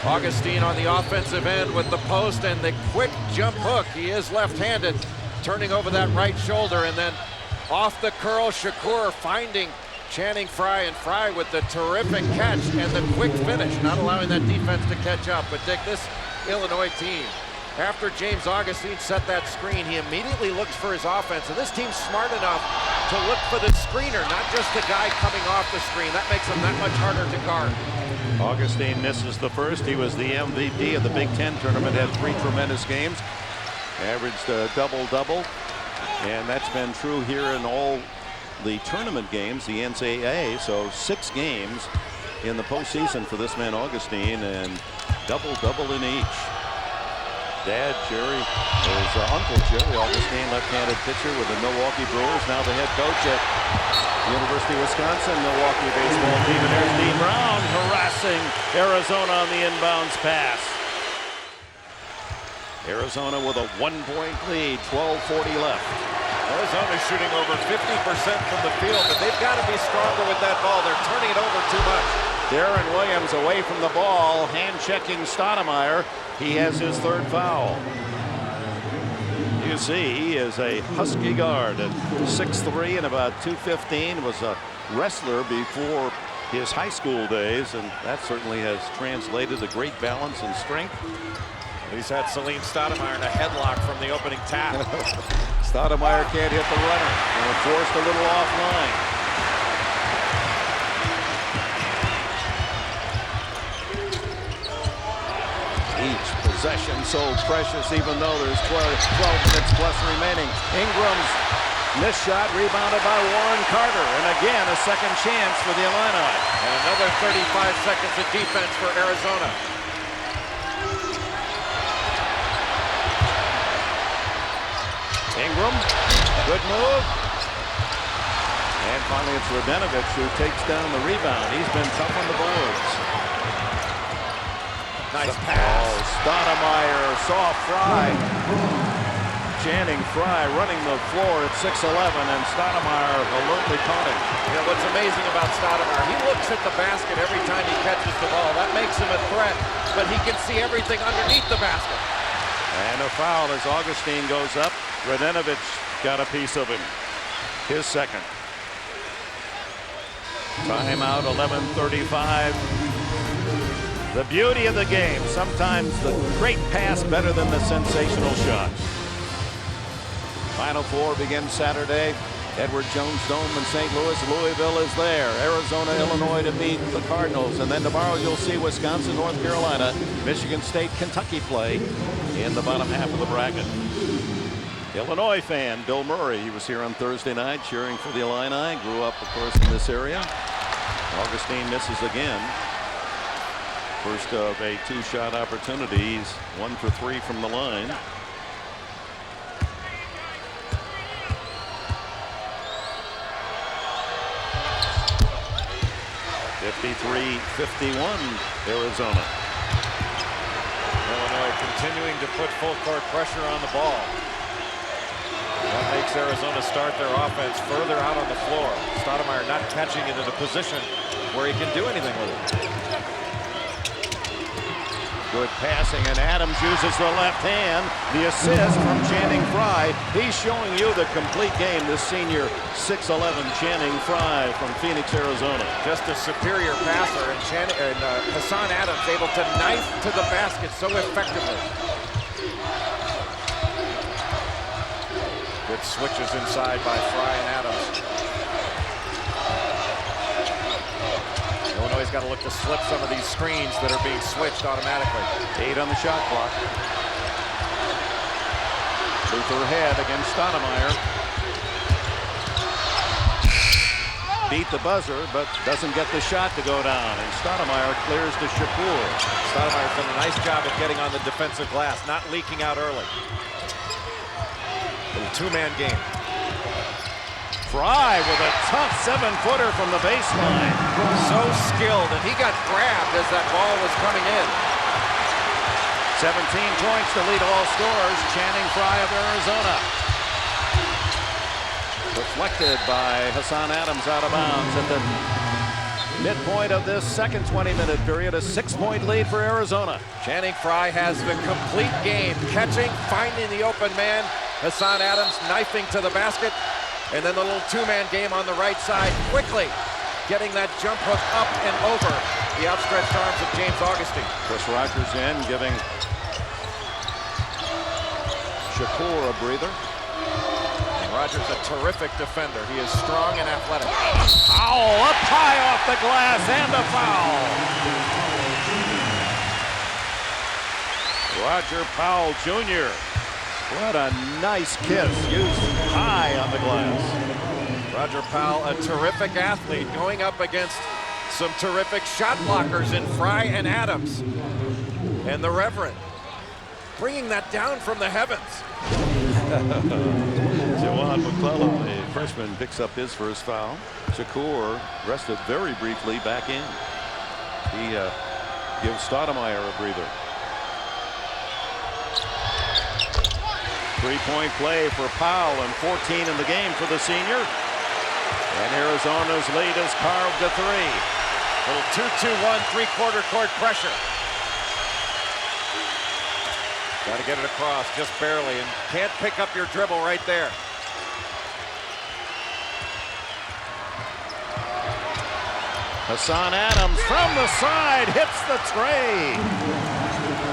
Augustine on the offensive end with the post and the quick jump hook. He is left-handed, turning over that right shoulder, and then off the curl, Shakur finding Channing Frye, and Frye with the terrific catch and the quick finish, not allowing that defense to catch up. But Dick, this Illinois team, after James Augustine set that screen, he immediately looks for his offense, and this team's smart enough to look for the screener, not just the guy coming off the screen. That makes them that much harder to guard. Augustine misses the first. He was the MVP of the Big Ten tournament, had 3 tremendous games, averaged a double-double. And that's been true here in all the tournament games, the NCAA. So 6 games in the postseason for this man Augustine, and double in each. Dad Jerry is Uncle Jerry Augustine, left-handed pitcher with the Milwaukee Brewers, now the head coach at University of Wisconsin Milwaukee baseball team. And there's Dean Brown harassing Arizona on the inbounds pass. Arizona with a 1-point lead, 12:40 left. Arizona's shooting over 50% from the field, but they've got to be stronger with that ball. They're turning it over too much. Deron Williams away from the ball, hand-checking Stoudamire. He has his 3rd foul. You see, he is a husky guard at 6'3" and about 215. Was a wrestler before his high school days, and that certainly has translated to great balance and strength. He's had Salim Stoudamire in a headlock from the opening tap. Stoudamire can't hit the runner, and forced a little offline. Each possession so precious, even though there's 12 minutes plus remaining. Ingram's missed shot rebounded by Warren Carter, and again a second chance for the Illini. And another 35 seconds of defense for Arizona. Ingram, good move. And finally it's Radenovich who takes down the rebound. He's been tough on the boards. Nice pass. Oh, Stoudamire saw Frye. Channing Frye running the floor at 6'11", and Stoudamire alertly caught him. You know, what's amazing about Stoudamire, he looks at the basket every time he catches the ball. That makes him a threat, but he can see everything underneath the basket. And a foul as Augustine goes up. Radenovich got a piece of him. His second. Timeout, 11:35. The beauty of the game. Sometimes the great pass better than the sensational shot. Final 4 begins Saturday. Edward Jones Dome in St. Louis. Louisville is there. Arizona, Illinois to beat the Cardinals. And then tomorrow you'll see Wisconsin, North Carolina, Michigan State, Kentucky play in the bottom half of the bracket. Illinois fan Bill Murray, he was here on Thursday night cheering for the Illini. Grew up, of course, in this area. Augustine misses again. First of a 2-shot opportunity. He's 1 for 3 from the line. (53-51) Arizona. Illinois continuing to put full court pressure on the ball. That makes Arizona start their offense further out on the floor. Stoudamire not catching it in a position where he can do anything with it. Good passing, and Adams uses the left hand. The assist from Channing Frye. He's showing you the complete game, this senior 6'11" Channing Frye from Phoenix, Arizona. Just a superior passer, and Hassan Adams able to knife to the basket so effectively. Good switches inside by Frye and Adams. Illinois got to look to slip some of these screens that are being switched automatically. 8 on the shot clock. Luther head against Stoudamire. Beat the buzzer, but doesn't get the shot to go down. And Stoudamire clears to Shakur. Stoudamire's done a nice job of getting on the defensive glass, not leaking out early. Little 2-man game. Frye with a tough 7-footer from the baseline. So skilled, and he got grabbed as that ball was coming in. 17 points to lead all scorers. Channing Frye of Arizona. Deflected by Hassan Adams out of bounds at the midpoint of this second 20-minute period. A 6-point lead for Arizona. Channing Frye has the complete game. Catching, finding the open man. Hassan Adams knifing to the basket. And then the little 2-man game on the right side, quickly getting that jump hook up and over the outstretched arms of James Augustine. Chris Rogers in, giving Shakur a breather. And Rogers a terrific defender. He is strong and athletic. Powell up high off the glass, and a foul. Roger Powell Jr. What a nice kiss, used high on the glass. Roger Powell, a terrific athlete, going up against some terrific shot blockers in Frye and Adams. And the Reverend bringing that down from the heavens. Deron McClellan, the freshman, picks up his first foul. Shakur rested very briefly back in. He gives Stoudamire a breather. 3-point play for Powell and 14 in the game for the senior. And Arizona's lead is carved to 3. Little 2-2-1 three-quarter court pressure. Got to get it across just barely, and can't pick up your dribble right there. Hassan Adams from the side hits the tray.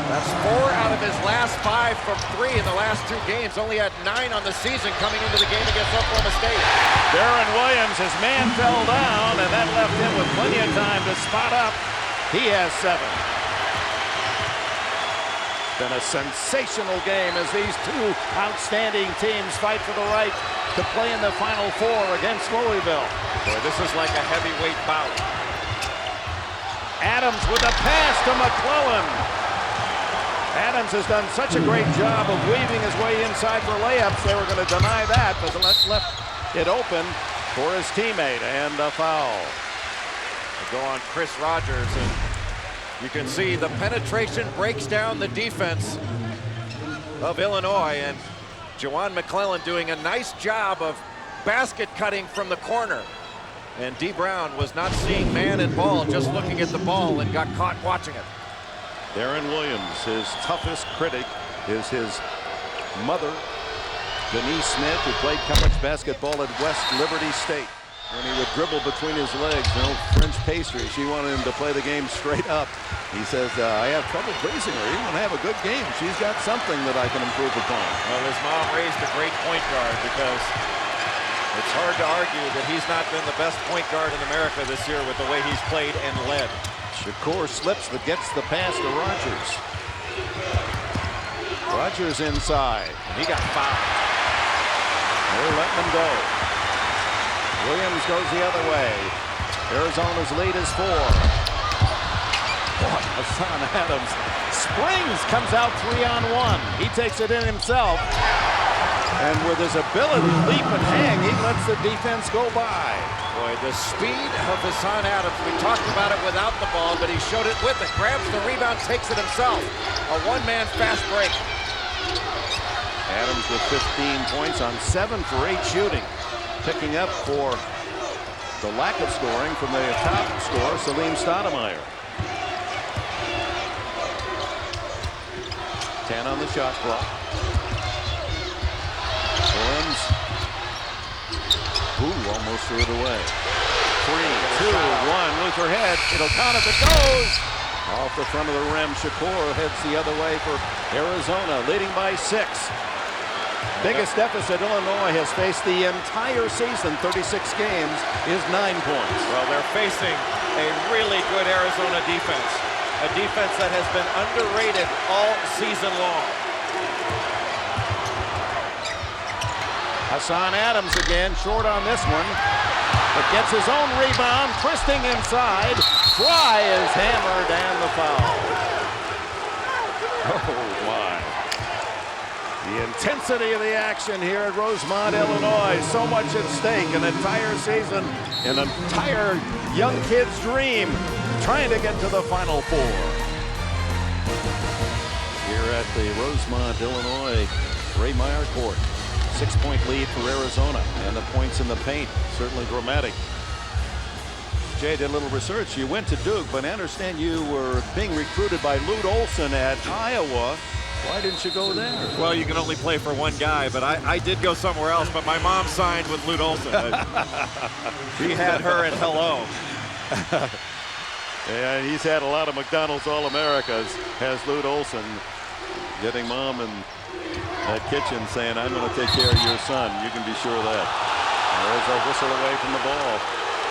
That's 4 out of his last 5 from 3 in the last 2 games. Only had 9 on the season coming into the game against Oklahoma State. Deron Williams, his man fell down, and that left him with plenty of time to spot up. He has 7. Been a sensational game as these two outstanding teams fight for the right to play in the Final Four against Louisville. Boy, this is like a heavyweight bout. Adams with a pass to McClellan. Adams has done such a great job of weaving his way inside for layups. They were going to deny that, but left it open for his teammate, and a foul. They go on Chris Rogers, and you can see the penetration breaks down the defense of Illinois, and Juwan McClellan doing a nice job of basket cutting from the corner. And D. Brown was not seeing man and ball, just looking at the ball, and got caught watching it. Deron Williams, his toughest critic is his mother, Denise Smith, who played college basketball at West Liberty State. When he would dribble between his legs, no French pastry. She wanted him to play the game straight up. He says, I have trouble pleasing her. Even when I have a good game, she's got something that I can improve upon. Well, his mom raised a great point guard, because it's hard to argue that he's not been the best point guard in America this year with the way he's played and led. Shakur slips but gets the pass to Rogers. Rogers inside. And he got fouled. They're letting him go. Williams goes the other way. Arizona's lead is 4. Boy, Hassan Adams springs, comes out 3-on-1. He takes it in himself. And with his ability to leap and hang, he lets the defense go by. Boy, the speed of Hassan Adams, we talked about it without the ball, but he showed it with it. Grabs the rebound, takes it himself. A one-man fast break. Adams with 15 points on 7 for 8 shooting. Picking up for the lack of scoring from the top scorer, Salim Stoudamire. 10 on the shot clock. Williams. Ooh, almost threw it away. 3, 2, 1. Luther head. It'll count if it goes. Off the front of the rim. Shakur heads the other way for Arizona, leading by 6. Biggest deficit Illinois has faced the entire season, 36 games, is 9 points. Well, they're facing a really good Arizona defense. A defense that has been underrated all season long. Hassan Adams again, short on this one, but gets his own rebound, twisting inside. Frye is hammered and the foul. Oh, my. The intensity of the action here at Rosemont, Illinois. So much at stake. An entire season, an entire young kid's dream, trying to get to the Final Four. Here at the Rosemont, Illinois, Ray Meyer Court. 6-point lead for Arizona, and the points in the paint, certainly dramatic. Jay did a little research. You went to Duke, but I understand you were being recruited by Lute Olson at Iowa. Why didn't you go there? Well, you can only play for one guy, but I did go somewhere else, but my mom signed with Lute Olson. He had her at hello. Yeah, he's had a lot of McDonald's All-Americas, has Lute Olson, getting mom in that kitchen saying, I'm going to take care of your son. You can be sure of that. There's a whistle away from the ball.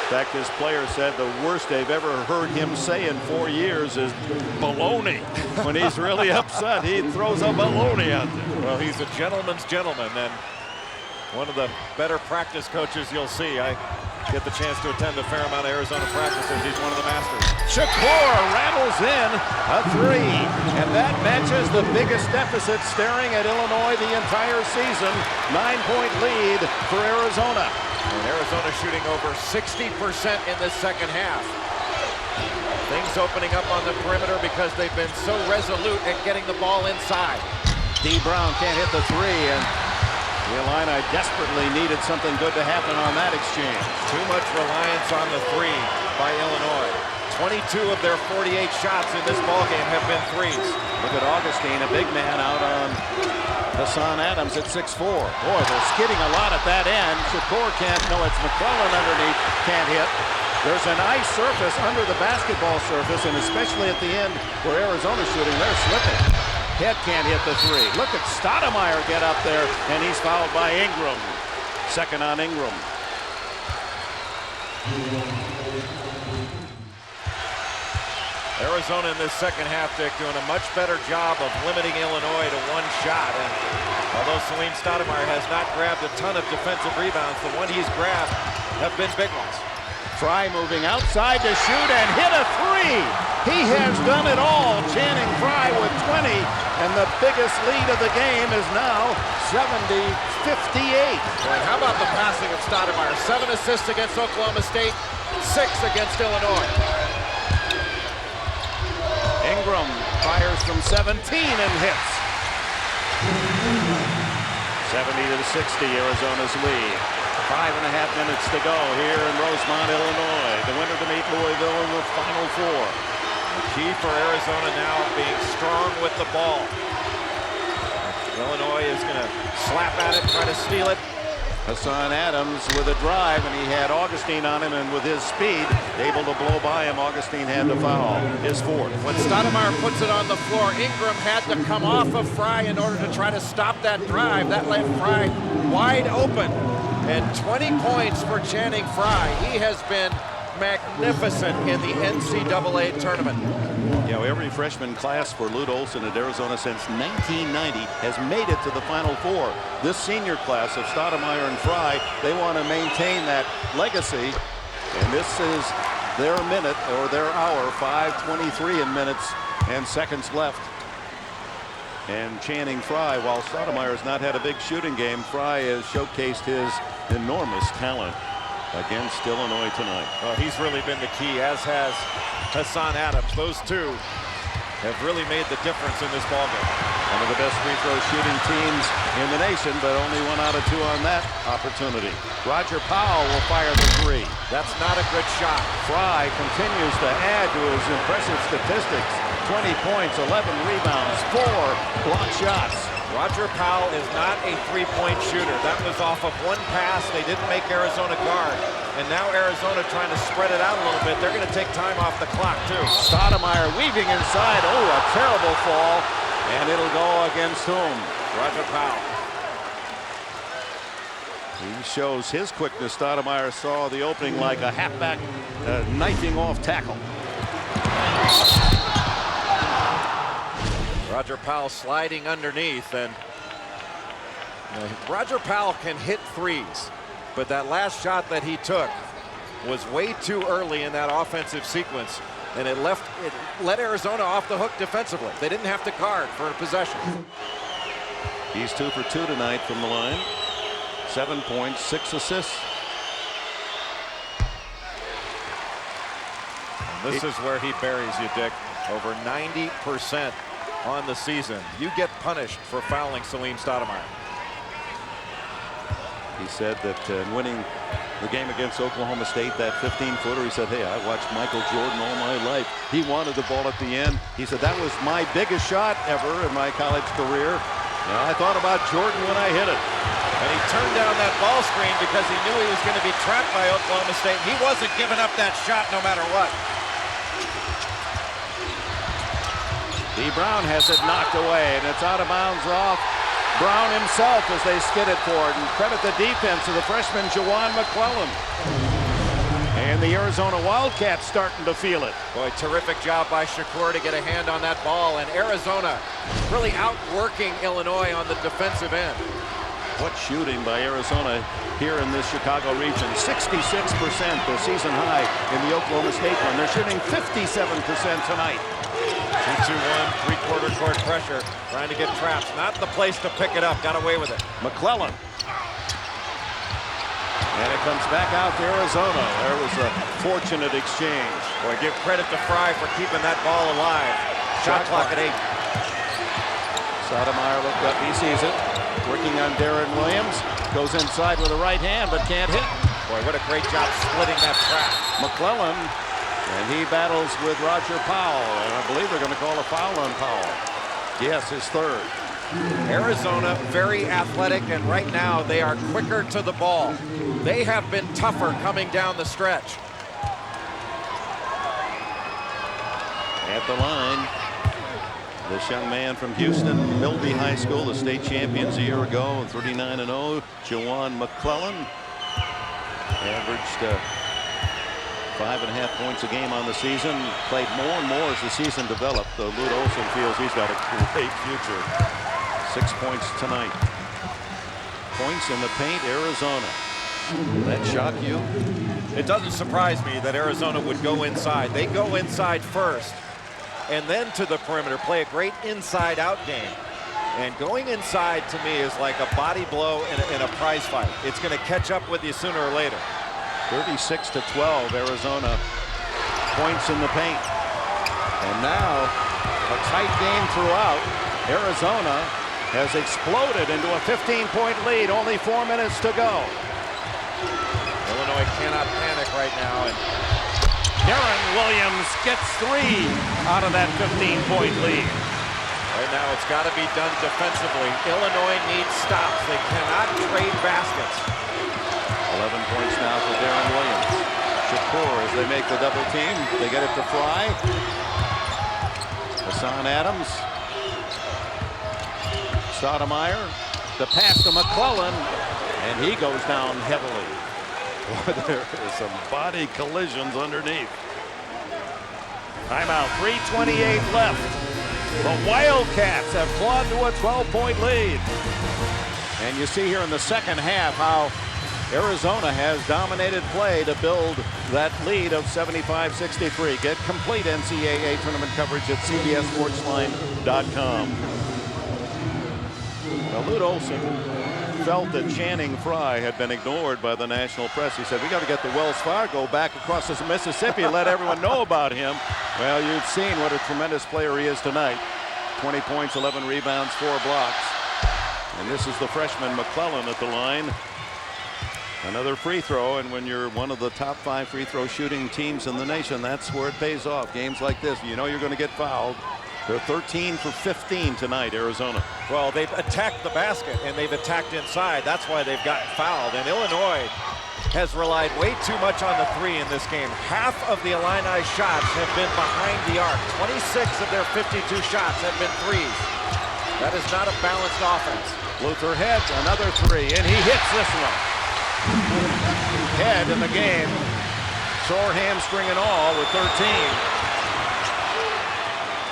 In fact, his player said the worst they've ever heard him say in 4 years is baloney. When he's really upset, he throws a baloney out there. Well, he's a gentleman's gentleman, and one of the better practice coaches you'll see. I get the chance to attend a fair amount of Arizona practices. He's one of the masters. Shakur rattles in a 3, and that matches the biggest deficit staring at Illinois the entire season. 9-point lead for Arizona. And Arizona shooting over 60% in this second half. Things opening up on the perimeter because they've been so resolute at getting the ball inside. D. Brown can't hit the 3, and the Illini desperately needed something good to happen on that exchange. Too much reliance on the 3 by Illinois. 22 of their 48 shots in this ballgame have been 3s. Look at Augustine, a big man out on Hassan Adams at 6'4". Boy, they're skidding a lot at that end. Shakur can't, no, it's McClellan underneath, can't hit. There's an ice surface under the basketball surface, and especially at the end where Arizona's shooting, they're slipping. Head can't hit the 3. Look at Stoudamire get up there, and he's fouled by Ingram. Second on Ingram. Arizona in this second half, Dick, doing a much better job of limiting Illinois to 1 shot. And although Salim Stoudamire has not grabbed a ton of defensive rebounds, the one he's grabbed have been big ones. Frye moving outside to shoot and hit a 3. He has done it all. Channing Frye with 20, and the biggest lead of the game is now 70-58. And how about the passing of Stoudamire? 7 assists against Oklahoma State, 6 against Illinois. Ingram fires from 17 and hits. 70-60, Arizona's lead. 5.5 minutes to go here in Rosemont, Illinois. The winner to meet Louisville in the Final Four. The key for Arizona now being strong with the ball. Illinois is going to slap at it, try to steal it. Hassan Adams with a drive, and he had Augustine on him, and with his speed, able to blow by him. Augustine had the foul, his 4th. When Stoudamire puts it on the floor, Ingram had to come off of Frye in order to try to stop that drive. That left Frye wide open. And 20 points for Channing Frye. He has been magnificent in the NCAA tournament. You know, every freshman class for Lute Olson at Arizona since 1990 has made it to the Final Four. This senior class of Stoudamire and Frye, they want to maintain that legacy. And this is their minute, or their hour, 5:23 in minutes and seconds left. And Channing Frye, while Stoudamire has not had a big shooting game, Frye has showcased his enormous talent against Illinois tonight. Well, he's really been the key, as has Hassan Adams. Those two have really made the difference in this ballgame. One of the best free throw shooting teams in the nation, but only 1 out of 2 on that opportunity. Roger Powell will fire the 3. That's not a good shot. Frye continues to add to his impressive statistics. 20 points, 11 rebounds, 4 block shots. Roger Powell is not a three-point shooter. That was off of 1 pass. They didn't make Arizona guard. And now Arizona trying to spread it out a little bit. They're going to take time off the clock, too. Stoudamire weaving inside. Oh, a terrible fall. And it'll go against whom? Roger Powell. He shows his quickness. Stoudamire saw the opening like a halfback knifing off tackle. Roger Powell sliding underneath, and Roger Powell can hit 3s, but that last shot that he took was way too early in that offensive sequence, and it let Arizona off the hook defensively. They didn't have to guard for a possession. He's 2 for 2 tonight from the line. 7 points, 6 assists. And this is where he buries you, Dick. Over 90% on the season. You get punished for fouling Salim Stoudamire. He said that winning the game against Oklahoma State, that 15-footer, he said, hey, I watched Michael Jordan all my life. He wanted the ball at the end. He said, that was my biggest shot ever in my college career. And I thought about Jordan when I hit it. And he turned down that ball screen because he knew he was going to be trapped by Oklahoma State. He wasn't giving up that shot no matter what. D. Brown has it knocked away, and it's out of bounds off Brown himself as they skid it for it. And credit the defense of the freshman, Juwan McClellan. And the Arizona Wildcats starting to feel it. Boy, terrific job by Shakur to get a hand on that ball. And Arizona really outworking Illinois on the defensive end. What shooting by Arizona here in this Chicago region. 66%, the season high in the Oklahoma State one. They're shooting 57% tonight. 2-2-1, three-quarter court pressure. Trying to get traps. Not the place to pick it up. Got away with it. McClellan. And it comes back out to Arizona. There was a fortunate exchange. Boy, give credit to Frye for keeping that ball alive. Shot clock at 8. Stoudamire looked up. He sees it. Working on Deron Williams. Goes inside with a right hand, but can't hit. Boy, what a great job splitting that trap. McClellan, and he battles with Roger Powell. And I believe they're going to call a foul on Powell. Yes, his third. Arizona very athletic, and right now they are quicker to the ball. They have been tougher coming down the stretch. At the line, this young man from Houston, Milby High School, the state champions a year ago, 39-0, Jawan McClellan, averaged 5.5 points a game on the season, played more and more as the season developed. Though Lute Olson feels he's got a great future. 6 points tonight. Points in the paint, Arizona. Will that shock you? It doesn't surprise me that Arizona would go inside. They go inside first and then to the perimeter, play a great inside-out game. And going inside to me is like a body blow in a prize fight. It's going to catch up with you sooner or later. 36-12, Arizona. Points in the paint. And now a tight game throughout. Arizona has exploded into a 15-point lead. Only 4 minutes to go. Illinois cannot panic right now. And Deron Williams gets 3 out of that 15-point lead. Right now it's got to be done defensively. Illinois needs stops. They cannot trade baskets. 11 points now for Deron Williams. Shakur as they make the double team. They get it to Frye. Hassan Adams. Stoudamire. The pass to McClellan. And he goes down heavily. There is some body collisions underneath. Timeout. 3:28 left. The Wildcats have clawed to a 12-point lead. And you see here in the second half how Arizona has dominated play to build that lead of 75-63. Get complete NCAA tournament coverage at CBSSportsline.com. Now, Lute Olson felt that Channing Frye had been ignored by the national press. He said, we got to get the Wells Fargo back across the Mississippi and let everyone know about him. Well, you've seen what a tremendous player he is tonight. 20 points, 11 rebounds, 4 blocks. And this is the freshman McClellan at the line. Another free throw, and when you're one of the top 5 free throw shooting teams in the nation, that's where it pays off. Games like this, you know you're going to get fouled. They're 13 for 15 tonight, Arizona. Well, they've attacked the basket, and they've attacked inside. That's why they've gotten fouled. And Illinois has relied way too much on the 3 in this game. Half of the Illini shots have been behind the arc. 26 of their 52 shots have been threes. That is not a balanced offense. Luther Head, another 3, and he hits this one. Head in the game, sore hamstring and all with 13.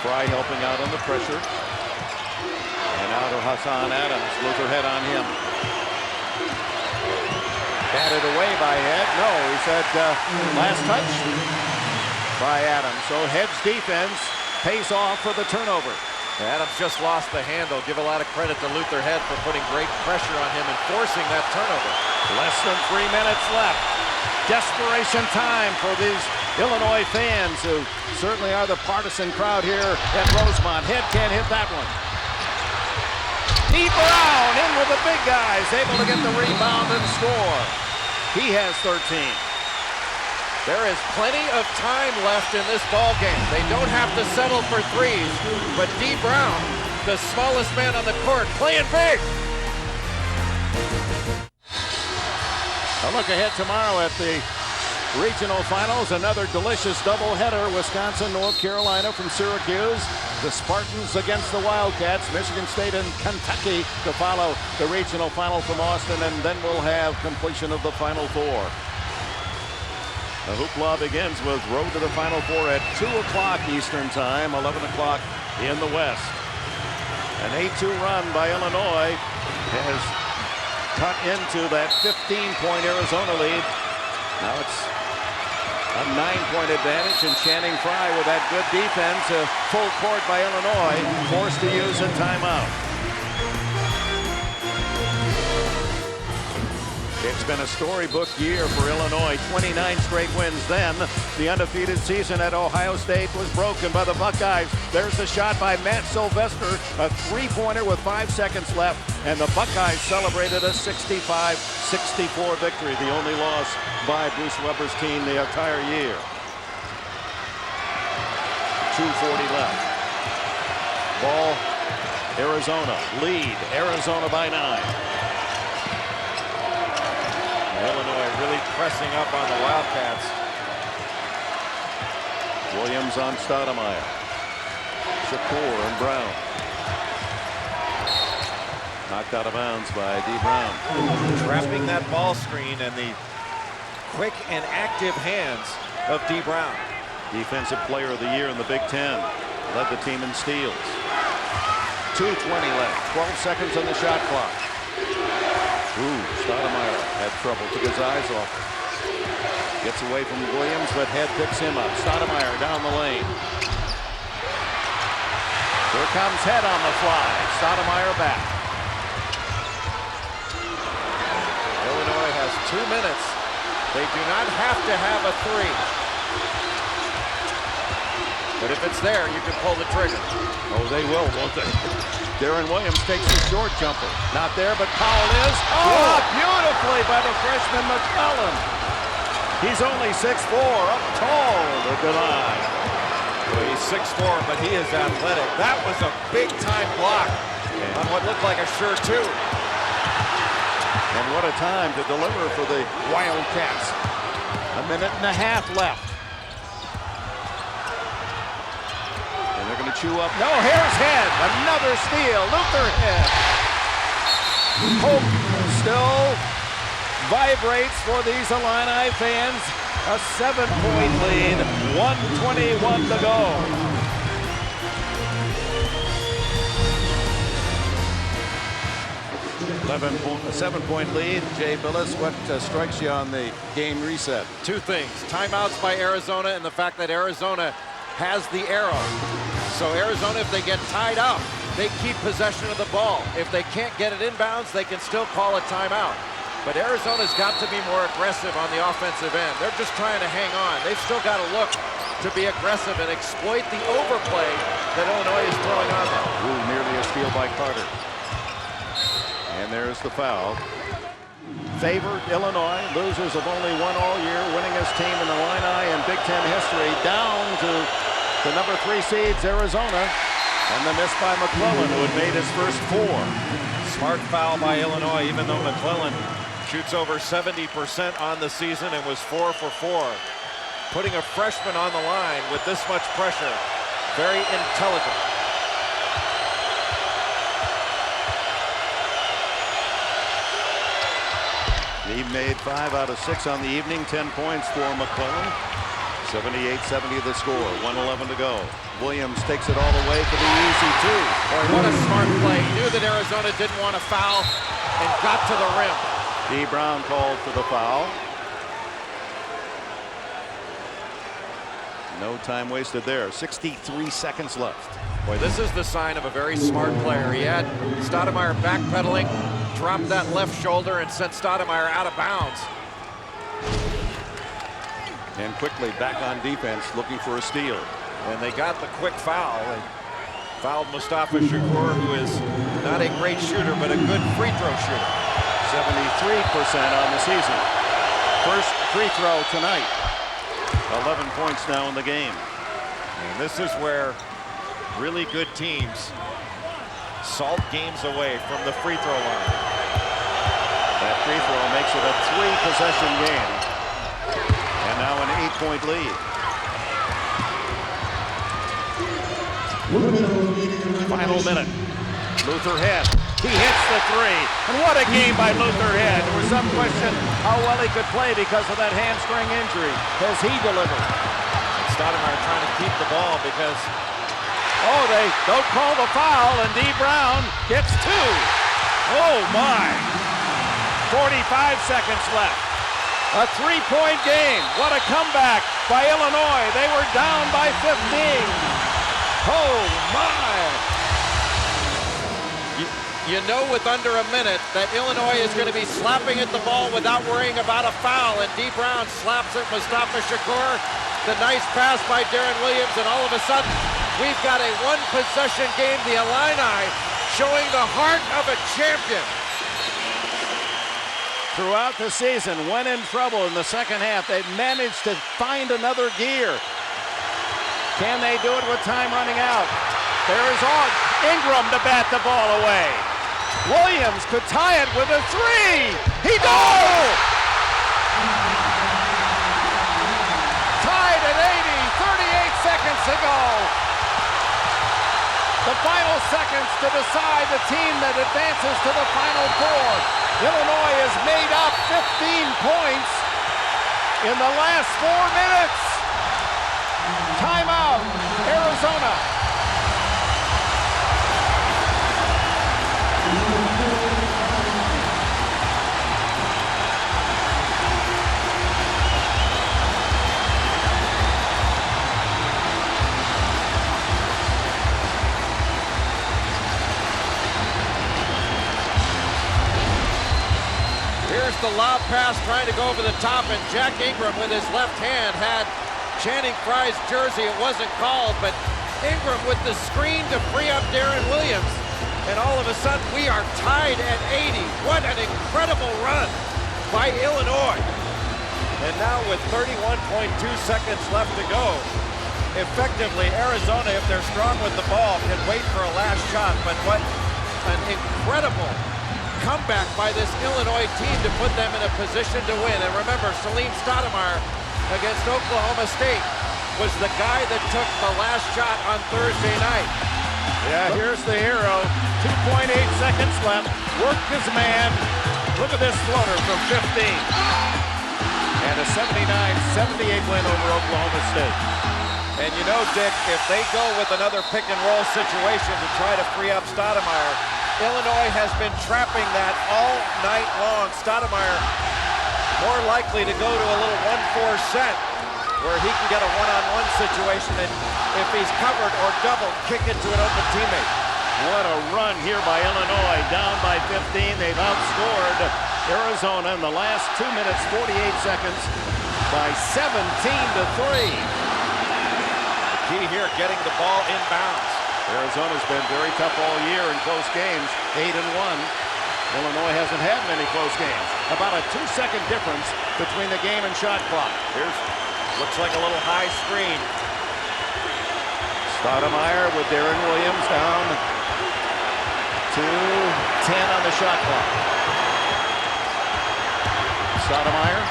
Frye helping out on the pressure. And out to Hassan Adams. Luther Head on him. Batted away by Head. No, he said last touch by Adams. So Head's defense pays off for the turnover. Adams just lost the handle. Give a lot of credit to Luther Head for putting great pressure on him and forcing that turnover. Less than 3 minutes left. Desperation time for these Illinois fans who certainly are the partisan crowd here at Rosemont. Head can't hit that one. Brown in with the big guys, able to get the rebound and score. He has 13. There is plenty of time left in this ball game. They don't have to settle for threes, but Brown, the smallest man on the court, playing big. A look ahead tomorrow at the regional finals. Another delicious doubleheader. Wisconsin, North Carolina from Syracuse. The Spartans against the Wildcats. Michigan State and Kentucky to follow the regional final from Austin. And then we'll have completion of the Final Four. The hoopla begins with Road to the Final Four at 2 o'clock Eastern Time, 11 o'clock in the West. An 8-2 run by Illinois has cut into that 15-point Arizona lead. Now it's a 9-point advantage, and Channing Frye with that good defense, full court by Illinois, forced to use a timeout. It's been a storybook year for Illinois. 29 straight wins. Then the undefeated season at Ohio State was broken by the Buckeyes. There's the shot by Matt Sylvester, a three-pointer with 5 seconds left, and the Buckeyes celebrated a 65-64 victory, the only loss by Bruce Weber's team the entire year. 2:40 left. Ball, Arizona lead. Arizona by 9. Illinois really pressing up on the Wildcats. Williams on Stoudamire. Shakur and Brown. Knocked out of bounds by D. Brown. Trapping that ball screen and the quick and active hands of D. Brown. Defensive Player of the Year in the Big Ten. Led the team in steals. 2:20 left. 12 seconds on the shot clock. Ooh, Stoudamire had trouble, took his eyes off. Gets away from Williams, but Head picks him up. Stoudamire down the lane. Here comes Head on the fly. Stoudamire back. Illinois has 2 minutes. They do not have to have a 3. But if it's there, you can pull the trigger. Oh, they will, won't they? Deron Williams takes the short jumper. Not there, but Powell is. Blocked beautifully by the freshman McClellan. He's only 6'4", up tall to deny. Well, he's 6'4", but he is athletic. That was a big-time block on what looked like a sure 2. And what a time to deliver for the Wildcats. A minute and a half left. They're going to chew up. No, here's Head. Another steal. Luther Head. Hope still vibrates for these Illini fans. A 7-point lead. 1:21 to go. A 7-point lead. Jay Billis, what strikes you on the game reset? 2 things. Timeouts by Arizona and the fact that Arizona has the arrow. So Arizona, if they get tied up, they keep possession of the ball. If they can't get it inbounds, they can still call a timeout. But Arizona's got to be more aggressive on the offensive end. They're just trying to hang on. They've still got to look to be aggressive and exploit the overplay that Illinois is throwing on them. Ooh, nearly a steal by Carter. And there's the foul. Favored Illinois, losers have only won all year, winningest team in the Illini in Big Ten history, down to the number 3 seeds, Arizona, and the miss by McClellan, who had made his first 4. Smart foul by Illinois, even though McClellan shoots over 70% on the season and was 4 for 4. Putting a freshman on the line with this much pressure, very intelligent. He made 5 out of 6 on the evening, 10 points for McClellan. 78-70 the score, 1:11 to go. Williams takes it all the way for the easy 2. Boy, what a smart play. He knew that Arizona didn't want to foul and got to the rim. D. Brown called for the foul. No time wasted there. 63 seconds left. Boy, this is the sign of a very smart player. He had Stoudamire backpedaling, dropped that left shoulder, and sent Stoudamire out of bounds. And quickly back on defense, looking for a steal. And they got the quick foul. They fouled Mustafa Shakur, who is not a great shooter, but a good free throw shooter. 73% on the season. First free throw tonight. 11 points now in the game. And this is where really good teams salt games away from the free throw line. That free throw makes it a 3-possession game. And now an 8-point lead. Final minute. Luther Head. He hits the three. And what a game by Luther Head. There was some question how well he could play because of that hamstring injury. As he delivered. Stoudamire trying to keep the ball because they don't call the foul, and D. Brown gets two. Oh, my. 45 seconds left. A three-point game. What a comeback by Illinois. They were down by 15. Oh, my. you know with under a minute that Illinois is going to be slapping at the ball without worrying about a foul, and D. Brown slaps at Mustafa Shakur. The nice pass by Deron Williams, and all of a sudden, we've got a one-possession game. The Illini showing the heart of a champion. Throughout the season, when in trouble in the second half, they've managed to find another gear. Can they do it with time running out? There is Ingram to bat the ball away. Williams could tie it with a three. He does! Tied at 80, 38 seconds to go. The final seconds to decide the team that advances to the Final Four. Illinois has made up 15 points in the last 4 minutes. Timeout, Arizona. Here's the lob pass trying to go over the top, and Jack Ingram with his left hand had Channing Frye's jersey. It wasn't called, but Ingram with the screen to free up Deron Williams. And all of a sudden, we are tied at 80. What an incredible run by Illinois. And now with 31.2 seconds left to go, effectively, Arizona, if they're strong with the ball, can wait for a last shot. But what an incredible comeback by this Illinois team to put them in a position to win. And remember, Salim Stoudamire against Oklahoma State was the guy that took the last shot on Thursday night. Yeah, here's the hero. 2.8 seconds left. Worked his man. Look at this floater from 15. And a 79-78 win over Oklahoma State. And you know, Dick, if they go with another pick-and-roll situation to try to free up Stoudamire, Illinois has been trapping that all night long. Stoudamire more likely to go to a little 1-4 set where he can get a one-on-one situation, and if he's covered or doubled, kick it to an open teammate. What a run here by Illinois. Down by 15. They've outscored Arizona in the last 2 minutes, 48 seconds by 17-3. The key here, getting the ball inbounds. Arizona's been very tough all year in close games, 8-1. Illinois hasn't had many close games. About a 2-second difference between the game and shot clock. Looks like a little high screen. Stoudamire with Deron Williams down to 10 on the shot clock. Stoudamire.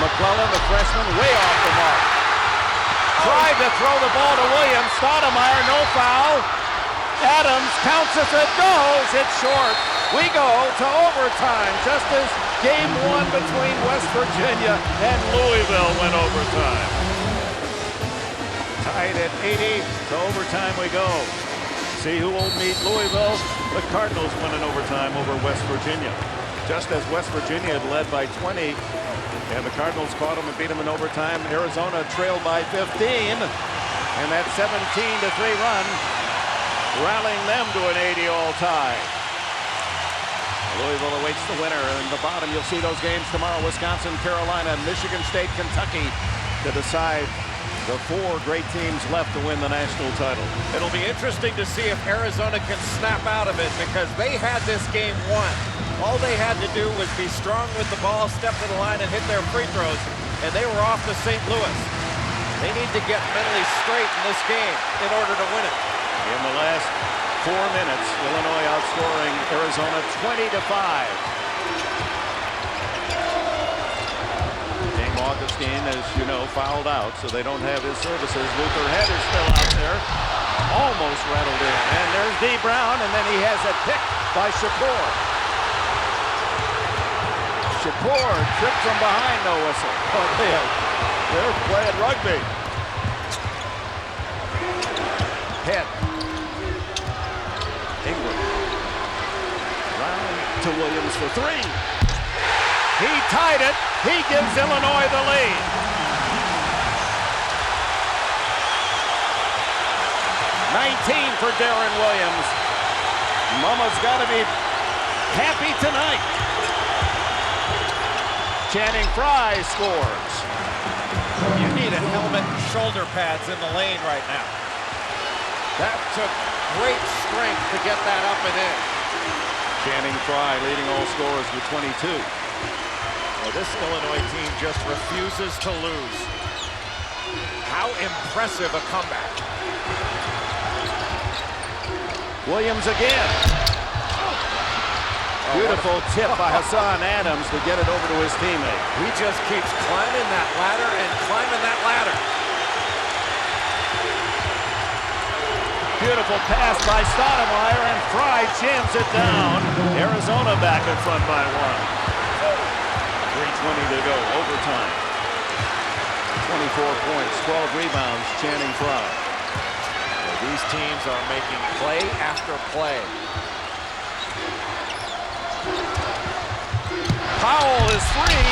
McClellan, the freshman, way off the mark. Tried to throw the ball to Williams. Stoudamire, no foul. Adams counts as it goes. It's short. We go to overtime, just as game one between West Virginia and Louisville went overtime. Tied at 80. To overtime we go. See who will meet Louisville. The Cardinals win in overtime over West Virginia. Just as West Virginia had led by 20. And the Cardinals caught them and beat them in overtime. Arizona trailed by 15. And that 17-3 run, rallying them to an 80-all tie. Louisville awaits the winner. In the bottom, you'll see those games tomorrow. Wisconsin, Carolina, Michigan State, Kentucky to decide the 4 great teams left to win the national title. It'll be interesting to see if Arizona can snap out of it, because they had this game won. All they had to do was be strong with the ball, step to the line, and hit their free throws, and they were off to St. Louis. They need to get mentally straight in this game in order to win it. In the last 4 minutes, Illinois outscoring Arizona 20-5. James Augustine, as you know, fouled out, so they don't have his services. Luther Head is still out there. almost rattled in. And there's D. Brown, and then he has it picked by Shakur. Shakur tripped from behind, no whistle. Oh, they're playing rugby. Head. Ingram. Round to Williams for three. He tied it. He gives Illinois the lead. $19 for Deron Williams. Mama's got to be happy tonight. Channing Frye scores. You need a helmet and shoulder pads in the lane right now. That took great strength to get that up and in. Channing Frye leading all scorers with 22. Well, this Illinois team just refuses to lose. How impressive a comeback. Williams again. Beautiful tip by Hassan Adams to get it over to his teammate. He just keeps climbing that ladder and climbing that ladder. Beautiful pass by Stoudamire, and Frye jams it down. Arizona back in front by one. 3:20 to go, overtime. 24 points, 12 rebounds, Channing Frye. These teams are making play after play. Powell is free.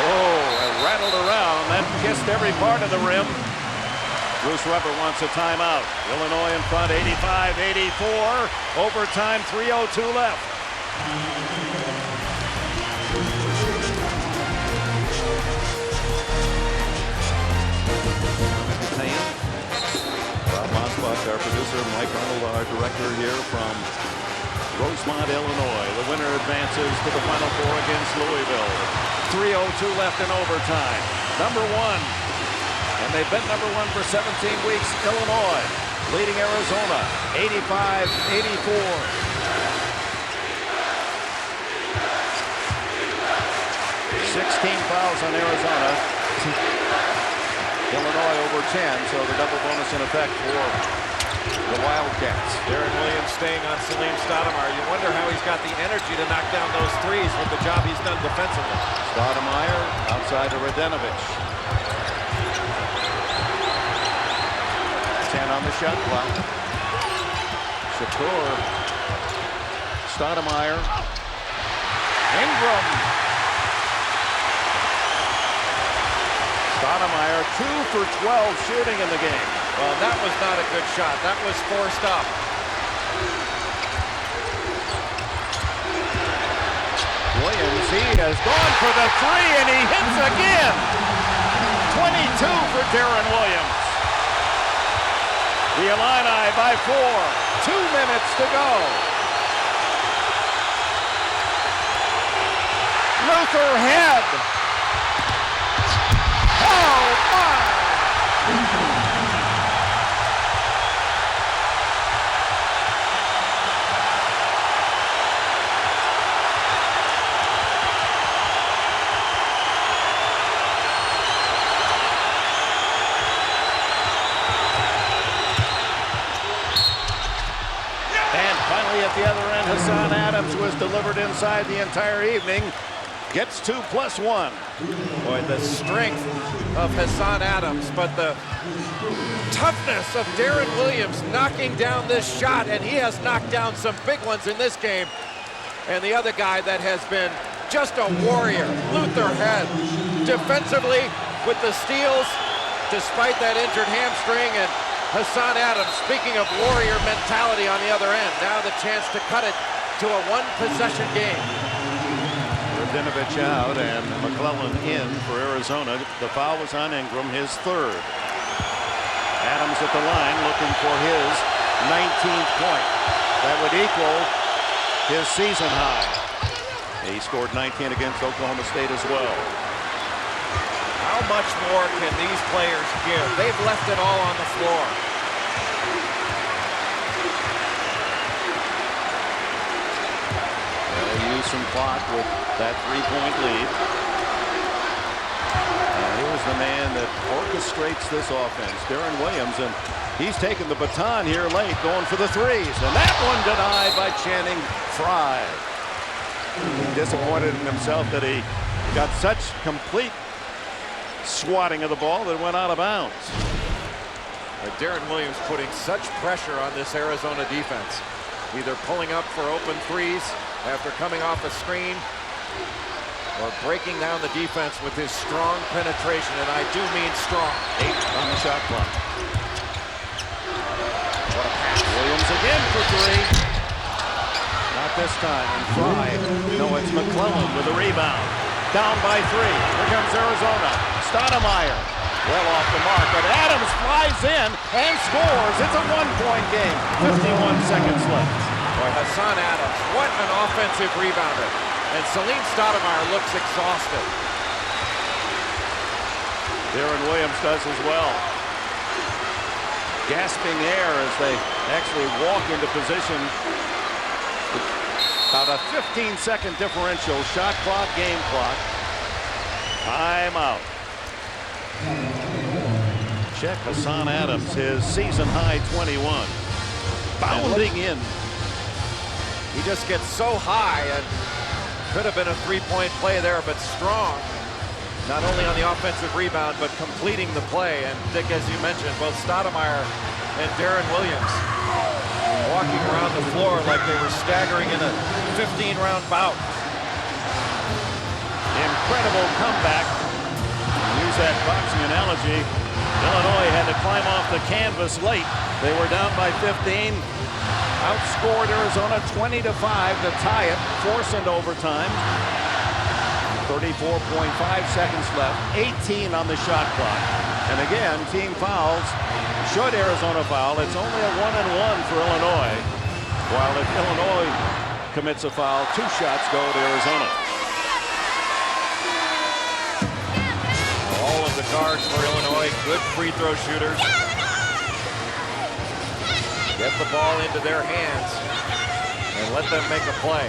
Oh, and rattled around. That kissed every part of the rim. Bruce Weber wants a timeout. Illinois in front, 85-84. Overtime, 3:02 left. Our producer, Mike Arnold, our director here from Rosemont, Illinois. The winner advances to the Final Four against Louisville. 3:02 left in overtime. Number one, and they've been number one for 17 weeks, Illinois, leading Arizona, 85-84. 16 fouls on Arizona. Illinois over 10, so the double bonus in effect for the Wildcats. Deron Williams staying on Salim Stoudamire. You wonder how he's got the energy to knock down those threes with the job he's done defensively. Stoudamire outside to Radenovich. 10 on the shot clock. Shakur. Stoudamire. Ingram. Stoudamire 2 for 12 shooting in the game. Well, that was not a good shot. That was forced up. Williams, he has gone for the three, and he hits again. 22 for Deron Williams. The Illini by 4. 2 minutes to go. Luther head. Oh, my. At the other end, Hassan Adams was delivered inside the entire evening. Gets 2 + 1. Boy, the strength of Hassan Adams, but the toughness of Deron Williams knocking down this shot, and he has knocked down some big ones in this game. And the other guy that has been just a warrior, Luther Head, defensively with the steals, despite that injured hamstring, and Hassan Adams, speaking of warrior mentality on the other end, now the chance to cut it to a one-possession game. Radenovich out and McClellan in for Arizona. The foul was on Ingram, his third. Adams at the line looking for his 19th point. That would equal his season high. He scored 19 against Oklahoma State as well. How much more can these players give? They've left it all on the floor. They'll use some clock with that 3-point lead. Here's the man that orchestrates this offense, Deron Williams, and he's taken the baton here late, going for the threes, and that one denied by Channing Frye. Disappointed in himself that he got such complete swatting of the ball that went out of bounds. Deron Williams putting such pressure on this Arizona defense, either pulling up for open threes after coming off a screen or breaking down the defense with his strong penetration, and I do mean strong. 8 on the shot clock. What a pass. Williams again for 3. Not this time. And Frye. No, it's McClellan with a rebound. Down by 3. Here comes Arizona. Stoudamire. Well off the mark, but Adams flies in and scores. It's a 1-point game. 51 seconds left. Boy, Hassan Adams, what an offensive rebounder. And Salim Stoudamire looks exhausted. Deron Williams does as well. Gasping air as they actually walk into position. About a 15-second differential. Shot clock, game clock. Timeout. Check Hassan Adams, his season high 21. Bounding in. He just gets so high, and could have been a three-point play there, but strong. Not only on the offensive rebound, but completing the play. And Dick, as you mentioned, both Stoudamire and Deron Williams walking around the floor like they were staggering in a 15-round bout. Incredible comeback. Use that boxing analogy. Illinois had to climb off the canvas late. They were down by 15. Outscored Arizona 20-5 to tie it, force into overtime. 34.5 seconds left. 18 on the shot clock. And again, team fouls. Should Arizona foul, it's only a 1-and-1 for Illinois. While if Illinois commits a foul, 2 shots go to Arizona. All of the guards for Illinois, good free throw shooters. Get the ball into their hands and let them make a play.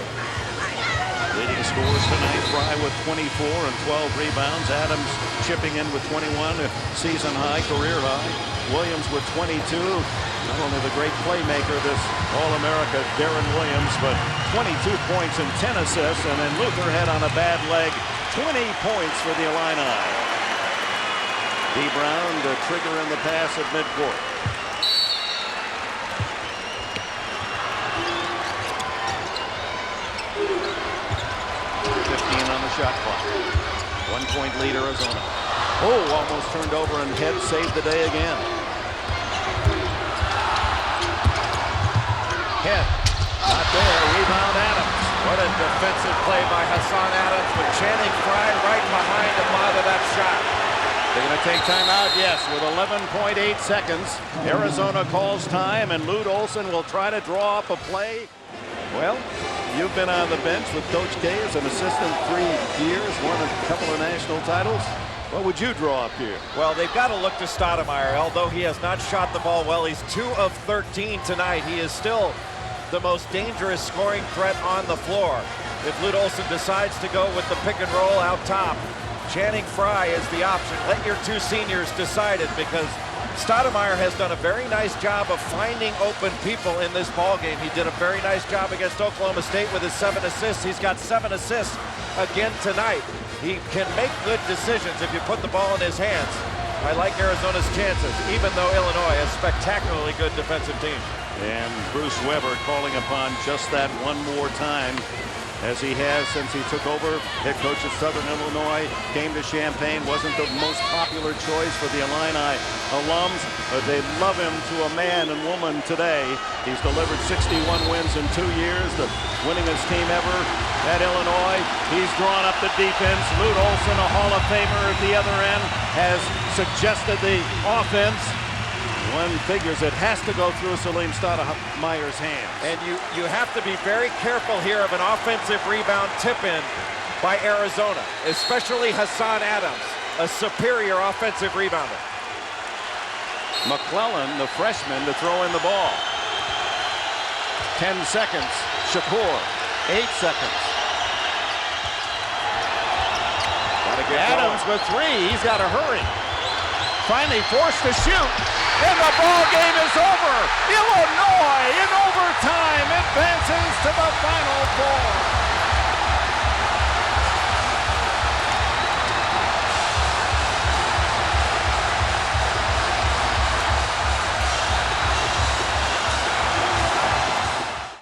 Leading scorers tonight, Frye with 24 and 12 rebounds. Adams chipping in with 21, a season high, career high. Williams with 22. Not only the great playmaker, this All-America Deron Williams, but 22 points and 10 assists. And then Luther had on a bad leg, 20 points for the Illini. D. Brown, the trigger in the pass at midcourt. Shot clock. 1-point lead Arizona. Oh, almost turned over and head saved the day again. Head. Not there. Rebound Adams. What a defensive play by Hassan Adams with Channing Frye right behind the bottom of that shot. They're going to take timeout, yes, with 11.8 seconds. Arizona calls time, and Lute Olson will try to draw up a play. Well, you've been on the bench with Coach K as an assistant 3 years, won a couple of national titles. What would you draw up here? Well, they've got to look to Stoudamire. Although he has not shot the ball well, he's 2 of 13 tonight. He is still the most dangerous scoring threat on the floor. If Lute Olson decides to go with the pick and roll out top, Channing Frye is the option. Let your 2 seniors decide it, because Stoudamire has done a very nice job of finding open people in this ball game. He did a very nice job against Oklahoma State with his 7 assists. He's got 7 assists again tonight. He can make good decisions if you put the ball in his hands. I like Arizona's chances, even though Illinois is a spectacularly good defensive team. And Bruce Weber calling upon just that one more time, as he has since he took over. Head coach of Southern Illinois, came to Champaign, wasn't the most popular choice for the Illini alums, but they love him to a man and woman today. He's delivered 61 wins in 2 years, the winningest team ever at Illinois. He's drawn up the defense. Lute Olson, a Hall of Famer at the other end, has suggested the offense. One figures it has to go through Salim Stoudamire's hands. And you have to be very careful here of an offensive rebound tip-in by Arizona, especially Hassan Adams, a superior offensive rebounder. McClellan, the freshman, to throw in the ball. 10 seconds. Shakur, 8 seconds. Got to get Adams going. with 3. He's got to hurry. Finally forced to shoot. And the ball game is over. Illinois in overtime advances to the Final Four.